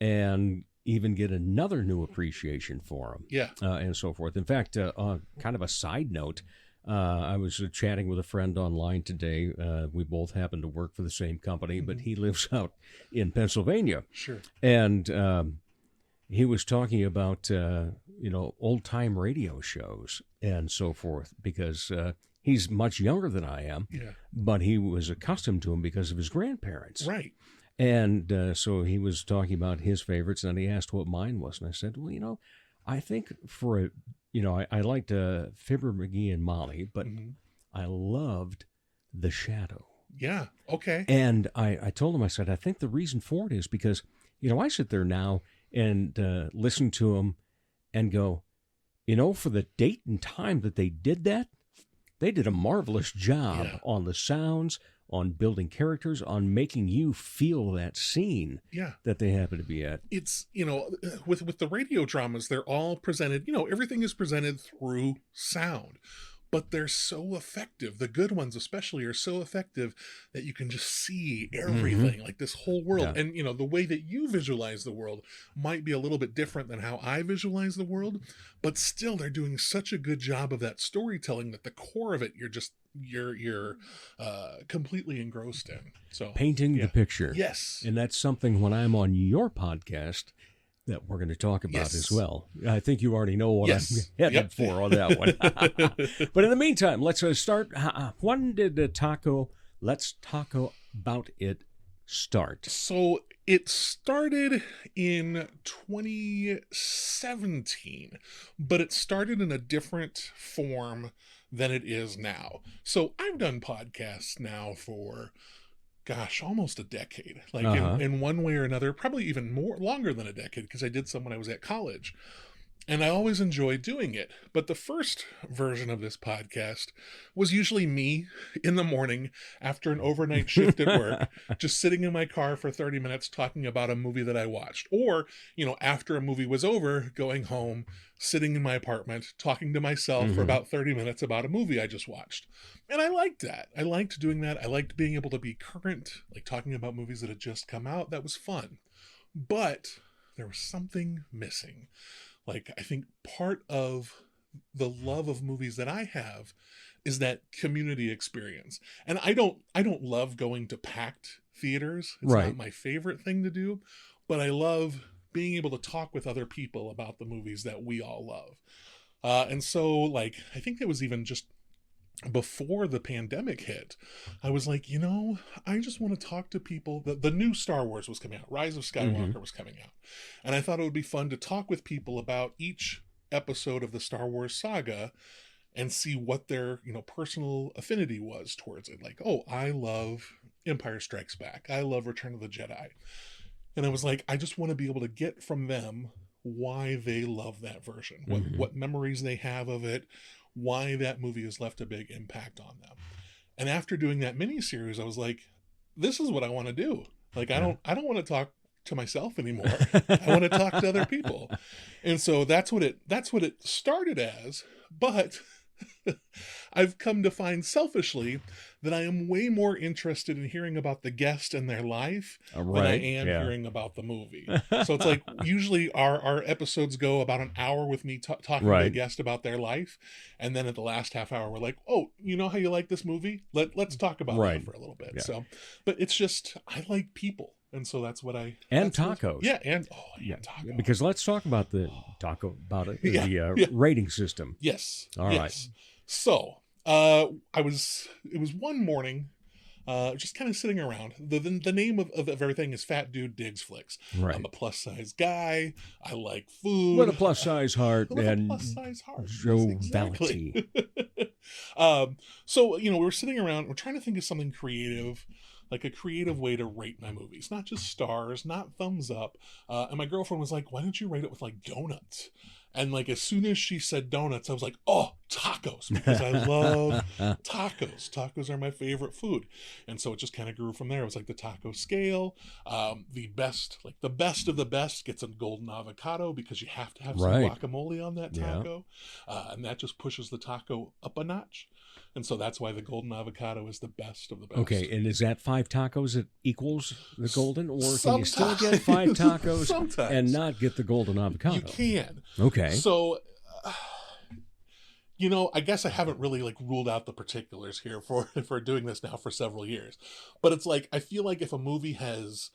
and even get another new appreciation for them. And so forth. In fact, kind of a side note, I was chatting with a friend online today. We both happen to work for the same company, but he lives out in Pennsylvania. Sure. And he was talking about, old-time radio shows and so forth, because he's much younger than I am, but he was accustomed to them because of his grandparents. Right. And so he was talking about his favorites, and he asked what mine was. And I said, well, I think I liked Fibber, McGee, and Molly, but I loved The Shadow. Yeah, okay. And I told him, I said, I think the reason for it is because, I sit there now and listen to them and go, for the date and time that they did that, they did a marvelous job on the sounds, on building characters, on making you feel that scene that they happen to be at. It's, with the radio dramas, they're all presented, everything is presented through sound, but they're so effective. The good ones especially are so effective that you can just see everything, like this whole world. And, the way that you visualize the world might be a little bit different than how I visualize the world, but still they're doing such a good job of that storytelling that the core of it, you're completely engrossed in. So painting the picture. Yes. And that's something when I'm on your podcast that we're going to talk about as well. I think you already know what I'm headed for on that one. But in the meantime, let's start. When did Let's Talk About It start? So it started in 2017, but it started in a different form than it is now. So I've done podcasts now for almost a decade, like in one way or another, probably even longer than a decade, because I did some when I was at college. And I always enjoyed doing it. But the first version of this podcast was usually me in the morning after an overnight shift at work, just sitting in my car for 30 minutes talking about a movie that I watched. Or, after a movie was over, going home, sitting in my apartment, talking to myself for about 30 minutes about a movie I just watched. And I liked that. I liked doing that. I liked being able to be current, like talking about movies that had just come out. That was fun. But there was something missing. Like, I think part of the love of movies that I have is that community experience. And I don't love going to packed theaters. It's not my favorite thing to do, but I love being able to talk with other people about the movies that we all love. And so, I think it was even just before the pandemic hit, I was like, I just want to talk to people. The new Star Wars was coming out. Rise of Skywalker was coming out. And I thought it would be fun to talk with people about each episode of the Star Wars saga and see what their, personal affinity was towards it. Like, oh, I love Empire Strikes Back. I love Return of the Jedi. And I was like, I just want to be able to get from them why they love that version, what memories they have of it, why that movie has left a big impact on them. And after doing that miniseries, I was like, this is what I want to do. Like, I don't want to talk to myself anymore. I want to talk to other people. And so that's what it started as. But I've come to find selfishly that I am way more interested in hearing about the guest and their life than I am hearing about the movie. So it's like usually our episodes go about an hour with me talking to a guest about their life, and then at the last half hour we're like, oh, you know how you like this movie? Let's talk about that for a little bit. So, but it's just I like people. And so that's what I... And tacos. Tacos. Because let's talk about the rating system. Yes. All right. So, it was one morning, just kind of sitting around. The name of everything is Fat Dude Digs Flicks. Right. I'm a plus-size guy. I like food. With a plus-size heart. And a plus-size heart. Joe Valenti. So, we were sitting around. We're trying to think of something creative. Like a creative way to rate my movies, not just stars, not thumbs up. And my girlfriend was like, why don't you rate it with like donuts? And like, as soon as she said donuts, I was like, oh, tacos, because I love tacos. Tacos are my favorite food. And so it just kind of grew from there. It was like the taco scale. The best of the best gets a golden avocado because you have to have some guacamole on that taco. And that just pushes the taco up a notch. And so that's why the golden avocado is the best of the best. Okay, and is that 5 tacos that equals the golden? Or can you still get 5 tacos and not get the golden avocado? You can. Okay. So, I guess I haven't really like ruled out the particulars here for doing this now for several years. But it's like, I feel like if a movie has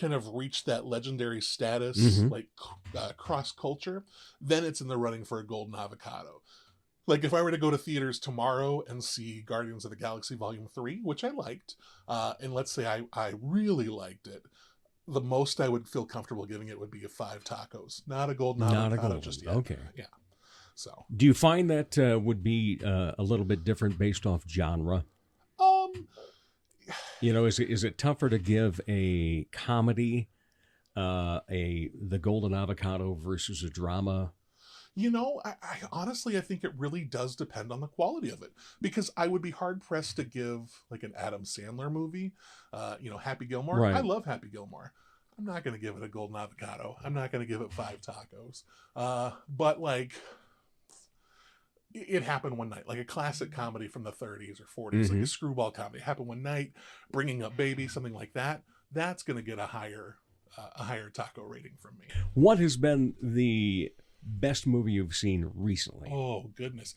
kind of reached that legendary status, like cross culture, then it's in the running for a golden avocado. Like if I were to go to theaters tomorrow and see Guardians of the Galaxy Volume 3, which I liked, and let's say I really liked it, the most I would feel comfortable giving it would be 5 tacos, not a golden avocado just yet. Okay. Yeah. So. Do you find that would be a little bit different based off genre? Is it tougher to give a comedy the golden avocado versus a drama? I honestly, I think it really does depend on the quality of it, because I would be hard pressed to give like an Adam Sandler movie, Happy Gilmore. Right. I love Happy Gilmore. I'm not going to give it a golden avocado. I'm not going to give it 5 tacos. But like, it happened one night, like a classic comedy from the 30s or 40s, like a screwball comedy. It happened one night, Bringing Up Baby, something like that. That's going to get a higher taco rating from me. What has been the best movie you've seen recently? Oh, goodness.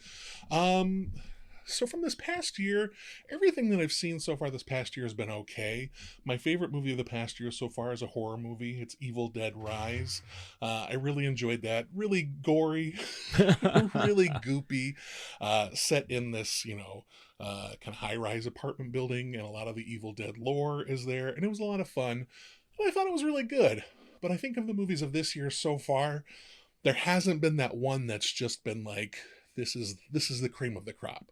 So from this past year, everything that I've seen so far this past year has been okay. My favorite movie of the past year so far is a horror movie. It's Evil Dead Rise. I really enjoyed that. Really gory, really goopy, set in this, kind of high-rise apartment building, and a lot of the Evil Dead lore is there, and it was a lot of fun. And I thought it was really good. But I think of the movies of this year so far, there hasn't been that one that's just been like, this is the cream of the crop.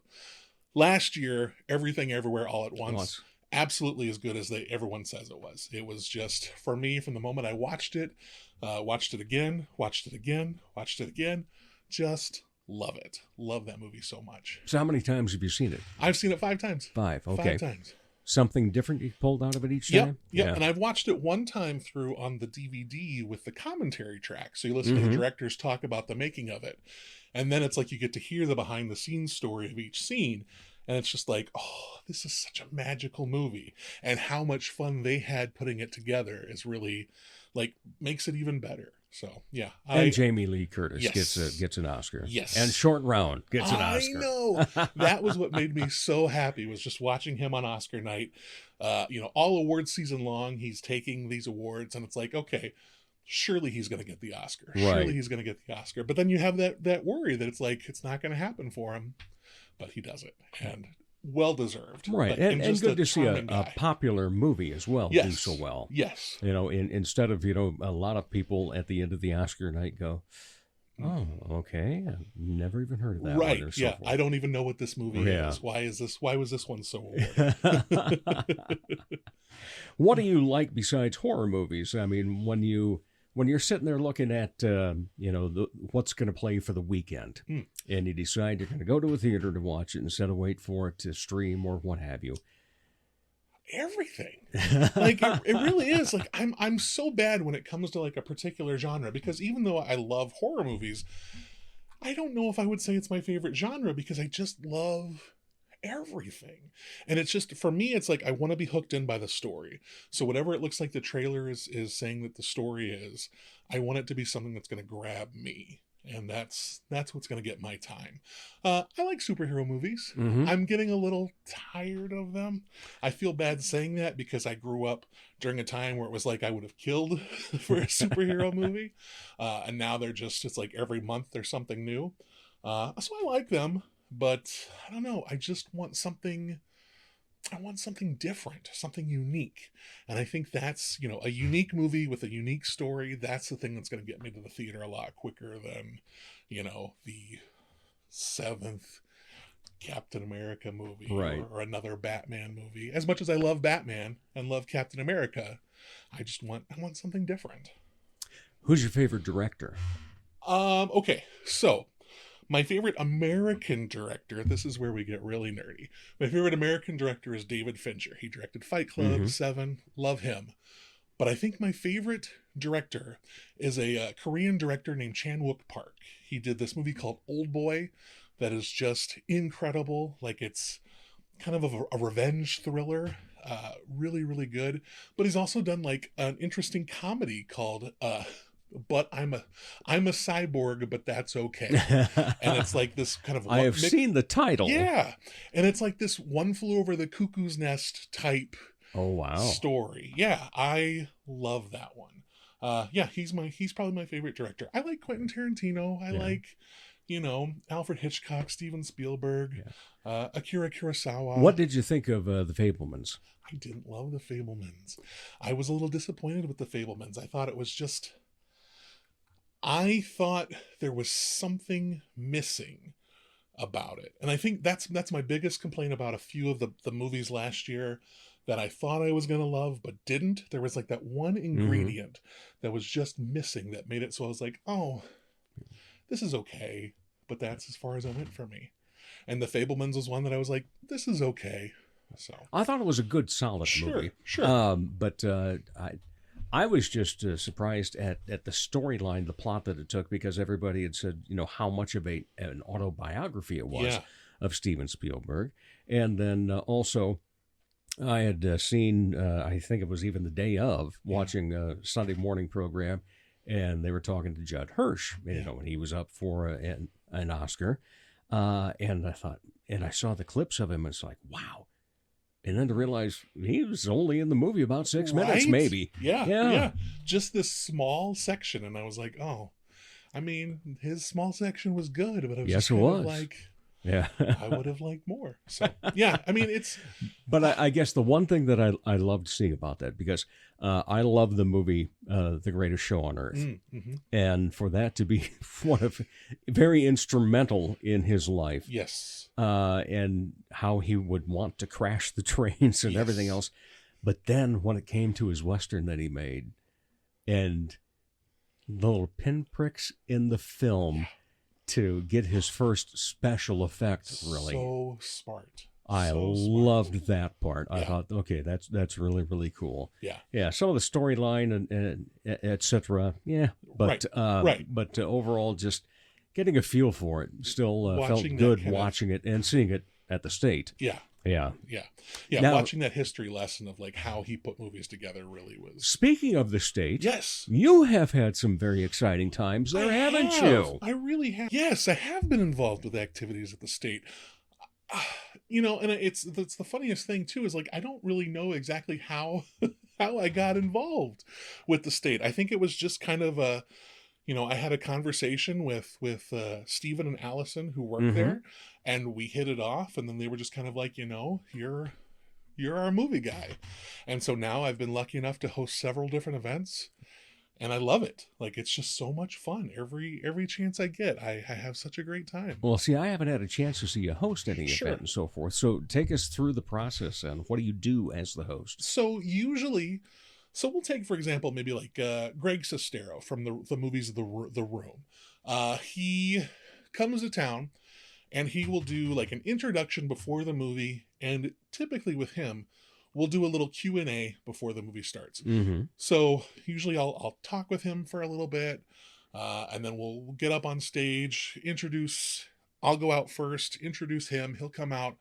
Last year, Everything Everywhere All at Once, absolutely as good as everyone says it was. It was just, for me, from the moment I watched it again, just love it. Love that movie so much. So how many times have you seen it? I've seen it 5 times. 5, okay. 5 times. Something different you pulled out of it each time? Yep. Yeah. And I've watched it one time through on the DVD with the commentary track. So you listen to the directors talk about the making of it. And then it's like you get to hear the behind the scenes story of each scene. And it's just like, oh, this is such a magical movie. And how much fun they had putting it together is really, like, makes it even better. So, yeah. And Jamie Lee Curtis gets an Oscar. Yes. And Short Round gets an Oscar. I know. That was what made me so happy, was just watching him on Oscar night. All awards season long, he's taking these awards, and it's like, okay, surely he's going to get the Oscar. Right. Surely he's going to get the Oscar. But then you have that worry that it's like, it's not going to happen for him. But he does it. And well-deserved. Right. And good to see a popular movie as well do so well. Yes. Instead of, a lot of people at the end of the Oscar night go, oh, okay, I've never even heard of that one. Or so forth. I don't even know what this movie is. Why was this one so awarded? What do you like besides horror movies? I mean, when you're sitting there looking at, what's going to play for the weekend, and you decide you're going to go to a theater to watch it instead of wait for it to stream or what have you. Everything. Like, it really is. Like, I'm so bad when it comes to like a particular genre, because even though I love horror movies, I don't know if I would say it's my favorite genre, because I just love everything. And it's just, for me, it's like I want to be hooked in by the story. So whatever it looks like the trailer is saying that the story is, I want it to be something that's going to grab me. And that's what's going to get my time. I like superhero movies. Mm-hmm. I'm getting a little tired of them. I feel bad saying that because I grew up during a time where it was like I would have killed for a superhero movie. And now it's like every month there's something new. So I like them, but I don't know. I just want something different, something unique. And I think that's, a unique movie with a unique story. That's the thing that's going to get me to the theater a lot quicker than, the 7th Captain America movie, Right. or another Batman movie. As much as I love Batman and love Captain America, I want something different. Who's your favorite director? Okay. So my favorite American director, this is where we get really nerdy. My favorite American director is David Fincher. He directed Fight Club, Seven, love him. But I think my favorite director is a Korean director named Chan-wook Park. He did this movie called Old Boy that is just incredible. Like, it's kind of a revenge thriller. Really, really good. But he's also done like an interesting comedy called But I'm a cyborg, but that's okay. And it's like this kind of I have seen the title. Yeah. And it's like this One Flew Over the Cuckoo's Nest type story. Yeah, I love that one. Yeah, he's probably my favorite director. I like Quentin Tarantino. I like, Alfred Hitchcock, Steven Spielberg, Akira Kurosawa. What did you think of The Fabelmans? I didn't love The Fabelmans. I was a little disappointed with The Fabelmans. I thought there was something missing about it. And I think that's my biggest complaint about a few of the movies last year that I thought I was going to love, but didn't. There was like that one ingredient that was just missing that made it so I was like, oh, this is okay. But that's as far as it went for me. And The Fabelmans was one that I was like, this is okay. So I thought it was a good, solid movie. Sure. But I was just surprised at the storyline, the plot that it took, because everybody had said, how much of an autobiography it was of Steven Spielberg. And then also, I had seen, I think it was even the day of, watching a Sunday morning program, and they were talking to Judd Hirsch, and he was up for an Oscar. And I thought, and I saw the clips of him, and it's like, wow. And then to realize he was only in the movie about 6 minutes, maybe. Yeah. Just this small section. And I was like, oh, I mean, his small section was good, but I was just kind of like, I would have liked more. So, yeah, I mean, it's... But I guess the one thing that I loved seeing about that, because I love the movie The Greatest Show on Earth. And for that to be very instrumental in his life. Yes. And how he would want to crash the trains and everything else. But then when it came to his Western that he made, and the little pinpricks in the film to get his first special effect, really. So smart. I loved that part. I thought, okay, that's really, really cool. Yeah. Some of the storyline and et cetera. Yeah. But but overall, just getting a feel for it. Still felt good watching it and seeing it at the State. Yeah. Now, watching that history lesson of like how he put movies together really was. Speaking of the State, yes, you have had some very exciting times there, haven't you? I really have. Yes, I have been involved with activities at the State. And it's the funniest thing too is like I don't really know exactly how I got involved with the State. I think it was just kind of a. I had a conversation with Stephen and Allison who work there, and we hit it off, and then they were just kind of like, you're our movie guy. And so now I've been lucky enough to host several different events, and I love it. Like, it's just so much fun. Every chance I get, I have such a great time. Well, see, I haven't had a chance to see you host any event and so forth. So take us through the process, and what do you do as the host? So we'll take, for example, maybe like Greg Sestero from the movies The Room. He comes to town, and he will do like an introduction before the movie, and typically with him, we'll do a little Q&A before the movie starts. So usually I'll talk with him for a little bit, and then we'll get up on stage, I'll go out first, introduce him, he'll come out,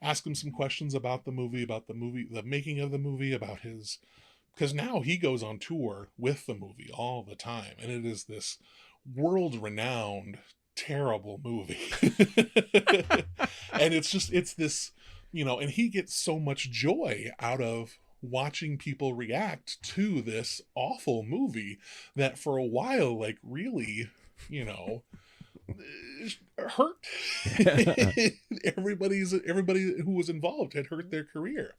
ask him some questions about the movie, the making of the movie, about his, because now he goes on tour with the movie all the time, and it is this world-renowned terrible movie. And it's this, and he gets so much joy out of watching people react to this awful movie that for a while, like, really, hurt. Everybody who was involved had hurt their career.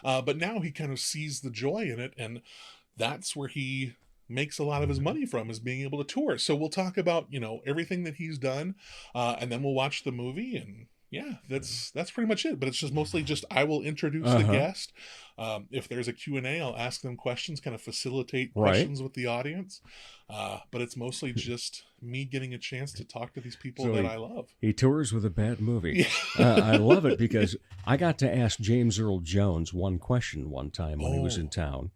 But now he kind of sees the joy in it, and that's where he makes a lot of his money from, is being able to tour. So we'll talk about, everything that he's done, and then we'll watch the movie, and yeah, that's pretty much it. But it's just mostly just, I will introduce the guest. If there's a Q&A, I'll ask them questions, kind of facilitate questions with the audience. But it's mostly just me getting a chance to talk to these people that I love. He tours with a bad movie. I love it, because I got to ask James Earl Jones one question one time when he was in town.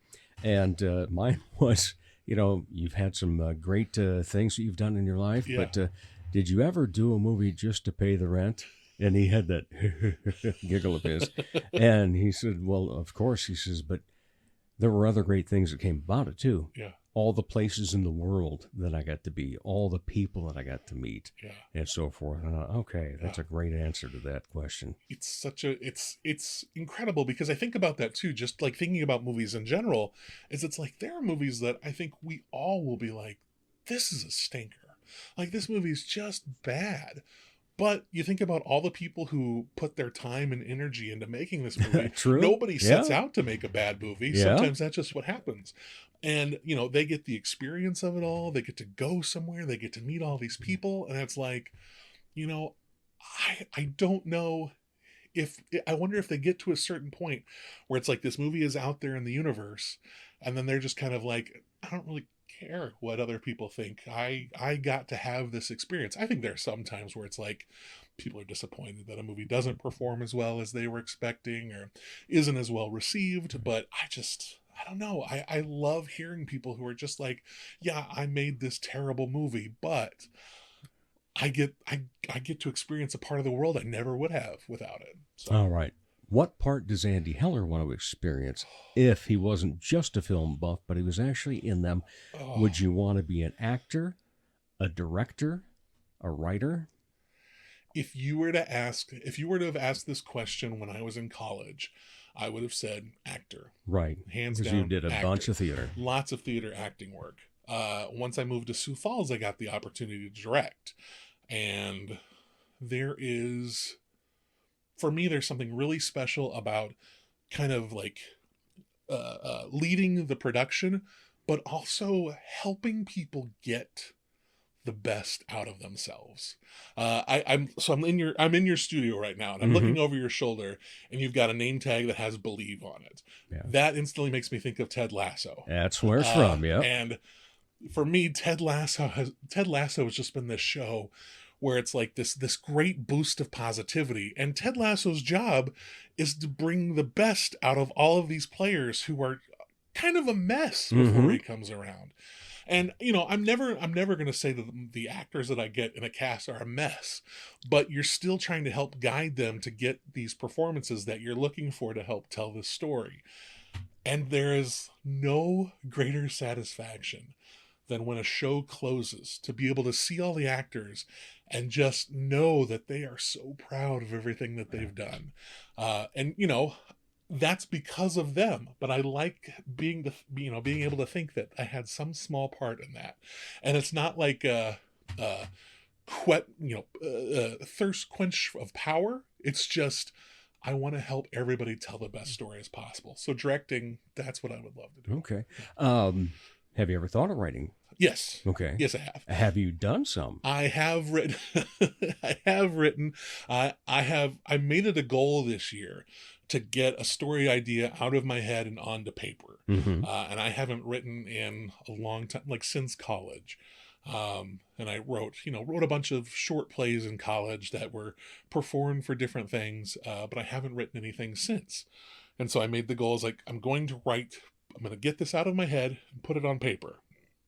And mine was, you've had some great things that you've done in your life, but did you ever do a movie just to pay the rent? And he had that giggle of his. And he said, well, of course, he says, but there were other great things that came about it, too. Yeah. All the places in the world that I got to be, all the people that I got to meet, and so forth. And okay, that's a great answer to that question. It's it's incredible, because I think about that, too, just like thinking about movies in general, it's like there are movies that I think we all will be like, this is a stinker. Like, this movie is just bad. But you think about all the people who put their time and energy into making this movie. True. Nobody sets out to make a bad movie. Yeah. Sometimes that's just what happens. And, they get the experience of it all. They get to go somewhere. They get to meet all these people. And it's like, I don't know I wonder if they get to a certain point where it's like, this movie is out there in the universe, and then they're just kind of like, I don't really care what other people think. I got to have this experience. I think there are some times where it's like people are disappointed that a movie doesn't perform as well as they were expecting, or isn't as well received, but I don't know. I love hearing people who are just like, yeah, I made this terrible movie, but I get to experience a part of the world I never would have without it. So. All right. What part does Andy Heller want to experience if he wasn't just a film buff, but he was actually in them? Would you want to be an actor, a director, a writer? If you were to have asked this question when I was in college, I would have said actor. Right. Hands down. Because you did a actor. bunch of theater. Lots of theater acting work. Once I moved to Sioux Falls, I got the opportunity to direct. And for me, there's something really special about kind of like leading the production, but also helping people get the best out of themselves. I'm in your studio right now, and I'm looking over your shoulder, and you've got a name tag that has "Believe" on it. Yeah. That instantly makes me think of Ted Lasso. That's where it's from, yeah. And for me, Ted Lasso has just been this show where it's like this great boost of positivity. And Ted Lasso's job is to bring the best out of all of these players who are kind of a mess before he comes around. And, I'm never going to say that the actors that I get in a cast are a mess, but you're still trying to help guide them to get these performances that you're looking for to help tell this story. And there is no greater satisfaction than when a show closes, to be able to see all the actors and just know that they are so proud of everything that they've done. And that's because of them, but I like being able to think that I had some small part in that. And it's not like a thirst quench of power. It's just, I want to help everybody tell the best story as possible. So directing, that's what I would love to do. Okay. Have you ever thought of writing? Yes. Okay. Yes, I have. Have you done some? I have written. I made it a goal this year to get a story idea out of my head and onto paper. And I haven't written in a long time, like since college. And I wrote a bunch of short plays in college that were performed for different things, but I haven't written anything since. And so I made the goal, I'm going to get this out of my head and put it on paper.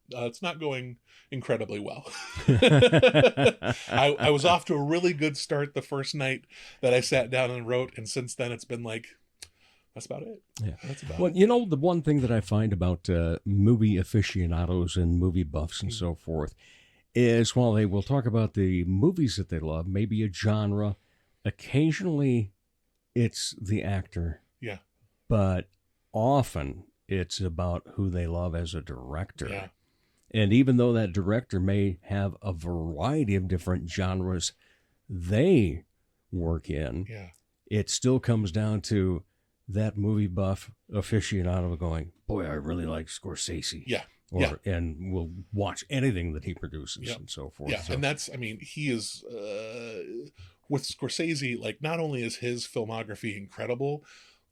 It's not going incredibly well. I was off to a really good start the first night that I sat down and wrote, and since then it's been like, that's about it. Yeah. That's about Well, it. you know, the one thing that I find about movie aficionados and movie buffs and so forth is while they will talk about the movies that they love, maybe a genre, occasionally it's the actor. Yeah. But often it's about who they love as a director. Yeah. And even though that director may have a variety of different genres they work in, Yeah. it still comes down to that movie buff aficionado going, boy, I really like Scorsese. Yeah. And we'll watch anything that he produces Yep. and so forth. Yeah. So, And that's, I mean, he is, with Scorsese, like, not only is his filmography incredible,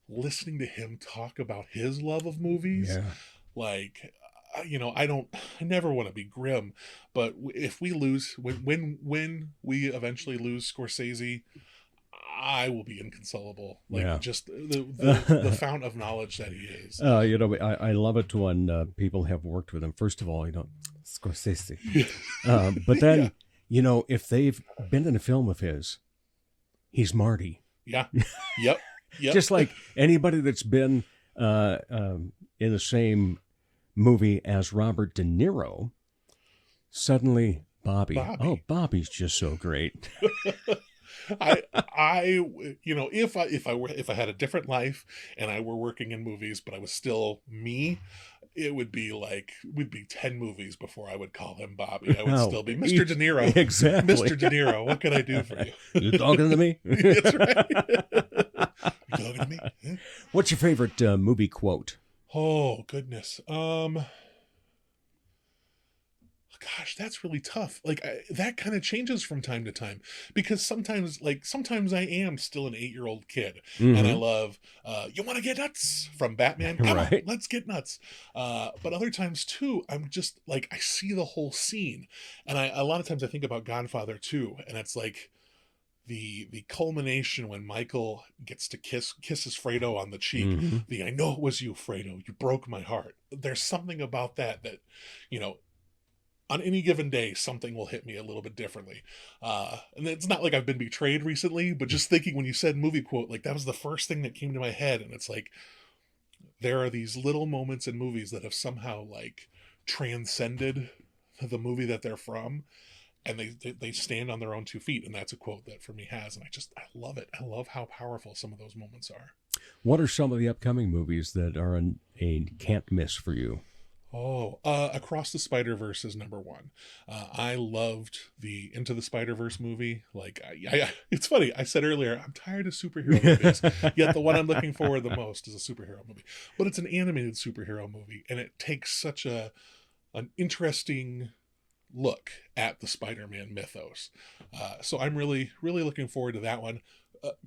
listening to him talk about his love of movies, yeah. like, you know, I never want to be grim, but if we lose, when we eventually lose Scorsese, I will be inconsolable. Like, Yeah. just the fount of knowledge that he is. You know, I love it when people have worked with him. First of all, you know, Scorsese. But then, Yeah. you know, if they've been in a film of his, he's Marty. Yeah. Yep. Yep. Just like anybody that's been in the same movie as Robert De Niro, suddenly Bobby. Oh, Bobby's just so great. I you know, if I had a different life and I were working in movies but I was still me, it would be 10 movies before I would call him Bobby. I would still be Mr. De Niro. Exactly. Mr. De Niro, what can I do for you? You talking to me? That's right. You talking to me? Huh? What's your favorite movie quote? Oh, goodness. Gosh, that's really tough. Like, that kind of changes from time to time, because sometimes I am still an 8-year-old kid, and I love You Want to Get Nuts from Batman. Come on, let's get nuts. But other times too, I'm just like, I see the whole scene, and a lot of times I think about Godfather 2, and it's like the culmination when Michael gets to kisses Fredo on the cheek. I know it was you, Fredo. You broke my heart. There's something about that, you know, on any given day, something will hit me a little bit differently. And it's not like I've been betrayed recently, but just thinking when you said movie quote, like, that was the first thing that came to my head. And it's like, there are these little moments in movies that have somehow like transcended the movie that they're from, and they stand on their own 2 feet. And that's a quote that for me has, and I love it. I love how powerful some of those moments are. What are some of the upcoming movies that are a can't miss for you? Across the Spider-Verse is number 1. I loved the Into the Spider-Verse movie. Like, it's funny. I said earlier, I'm tired of superhero movies, yet the one I'm looking forward the most is a superhero movie. But it's an animated superhero movie, and it takes such an interesting look at the Spider-Man mythos. So I'm really, really looking forward to that one.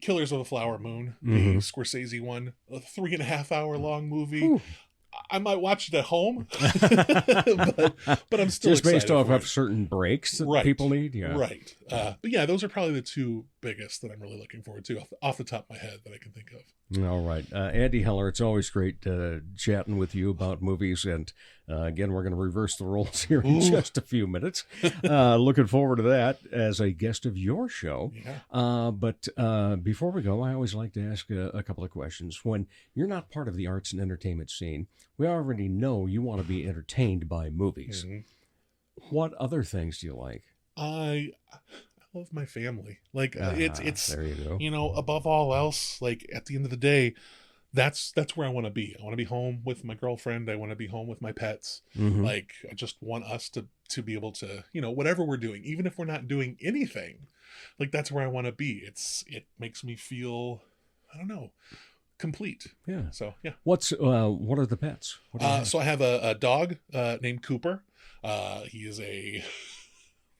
Killers of the Flower Moon, the Scorsese one, a 3.5 hour long movie. Ooh. I might watch it at home, but I'm still just based off of of certain breaks that people need. Yeah, right. But yeah, those are probably the 2 biggest that I'm really looking forward to off the top of my head that I can think of. All right, Andy Heller, it's always great chatting with you about movies, and again, we're going to reverse the roles here in just a few minutes. Looking forward to that as a guest of your show. Yeah. But before we go, I always like to ask a couple of questions. When you're not part of the arts and entertainment scene, we already know you want to be entertained by movies. What other things do you like? I love my family. Like, it's there you go. You know, above all else, like, at the end of the day, that's where I want to be. I want to be home with my girlfriend. I want to be home with my pets. Like, I just want us to be able to, you know, whatever we're doing, even if we're not doing anything, like, that's where I want to be. It makes me feel, I don't know, complete. Yeah. So yeah. What are the pets? So I have a dog named Cooper.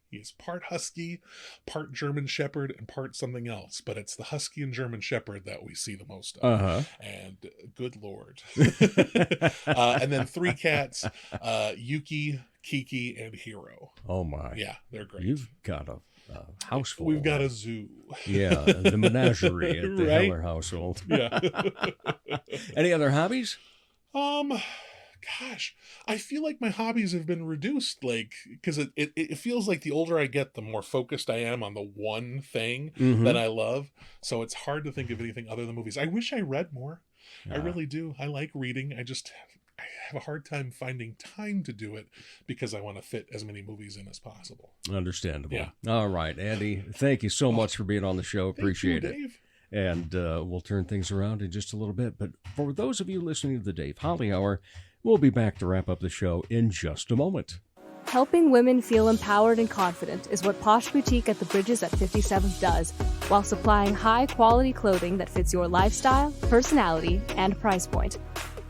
He's part husky, part German shepherd, and part something else. But it's the husky and German shepherd that we see the most of. And good Lord. And then 3 cats, Yuki, Kiki, and Hero. Oh my. Yeah, they're great. You've got a house full. We've got a zoo. Yeah, the menagerie at the Heller household. Yeah. Any other hobbies? gosh, I feel like my hobbies have been reduced, like, because it feels like the older I get, the more focused I am on the one thing that I love. So it's hard to think of anything other than movies. I wish I read more. I really do. I like reading. I have a hard time finding time to do it because I want to fit as many movies in as possible. Understandable. Yeah. All right, Andy, thank you so much for being on the show. Appreciate Thank you, it. Dave. And we'll turn things around in just a little bit. But for those of you listening to the Dave Holly Hour, we'll be back to wrap up the show in just a moment. Helping women feel empowered and confident is what Posh Boutique at the Bridges at 57th does, while supplying high-quality clothing that fits your lifestyle, personality, and price point.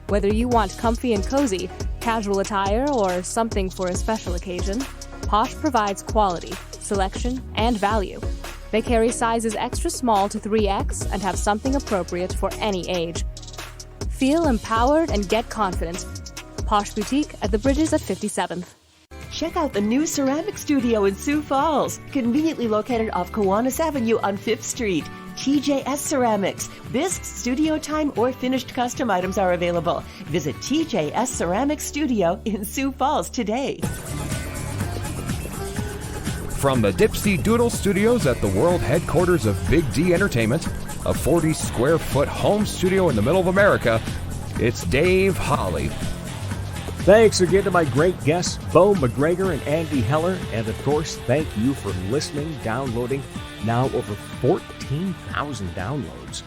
Whether you want comfy and cozy, casual attire, or something for a special occasion, Posh provides quality, selection, and value. They carry sizes extra small to 3X and have something appropriate for any age. Feel empowered and get confident. Posh Boutique at the Bridges at 57th. Check out the new ceramic studio in Sioux Falls, conveniently located off Kiwanis Avenue on 5th Street. TJS Ceramics. Bisque, studio time, or finished custom items are available. Visit TJS Ceramics Studio in Sioux Falls today. From the Dipsy Doodle Studios at the world headquarters of Big D Entertainment, a 40-square-foot home studio in the middle of America, it's Dave Holly. Thanks again to my great guests, Beau McGregor and Andy Heller. And of course, thank you for listening, downloading. Now over 14,000 downloads.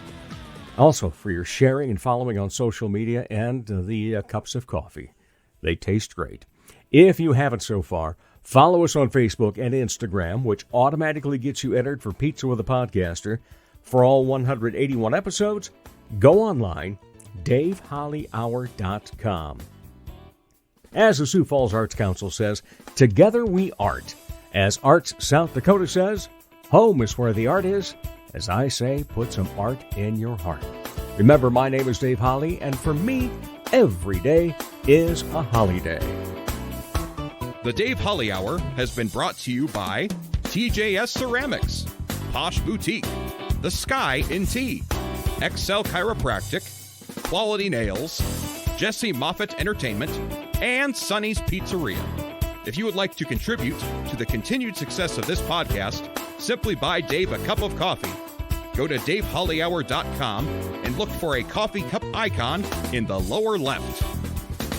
Also for your sharing and following on social media and the cups of coffee. They taste great. If you haven't so far, follow us on Facebook and Instagram, which automatically gets you entered for Pizza with a Podcaster. For all 181 episodes, go online, DaveHollyHour.com. As the Sioux Falls Arts Council says, together we art. As Arts South Dakota says, home is where the art is. As I say, put some art in your heart. Remember, my name is Dave Holly, and for me, every day is a holiday. The Dave Holly Hour has been brought to you by TJS Ceramics, Posh Boutique, The Sky in Tea, Excel Chiropractic, Quality Nails, Jesse Moffitt Entertainment, and Sonny's Pizzeria. If you would like to contribute to the continued success of this podcast, simply buy Dave a cup of coffee. Go to DaveHollyHour.com and look for a coffee cup icon in the lower left.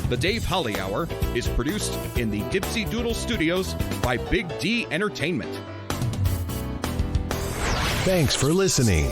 The Dave Holly Hour is produced in the Dipsy Doodle Studios by Big D Entertainment. Thanks for listening.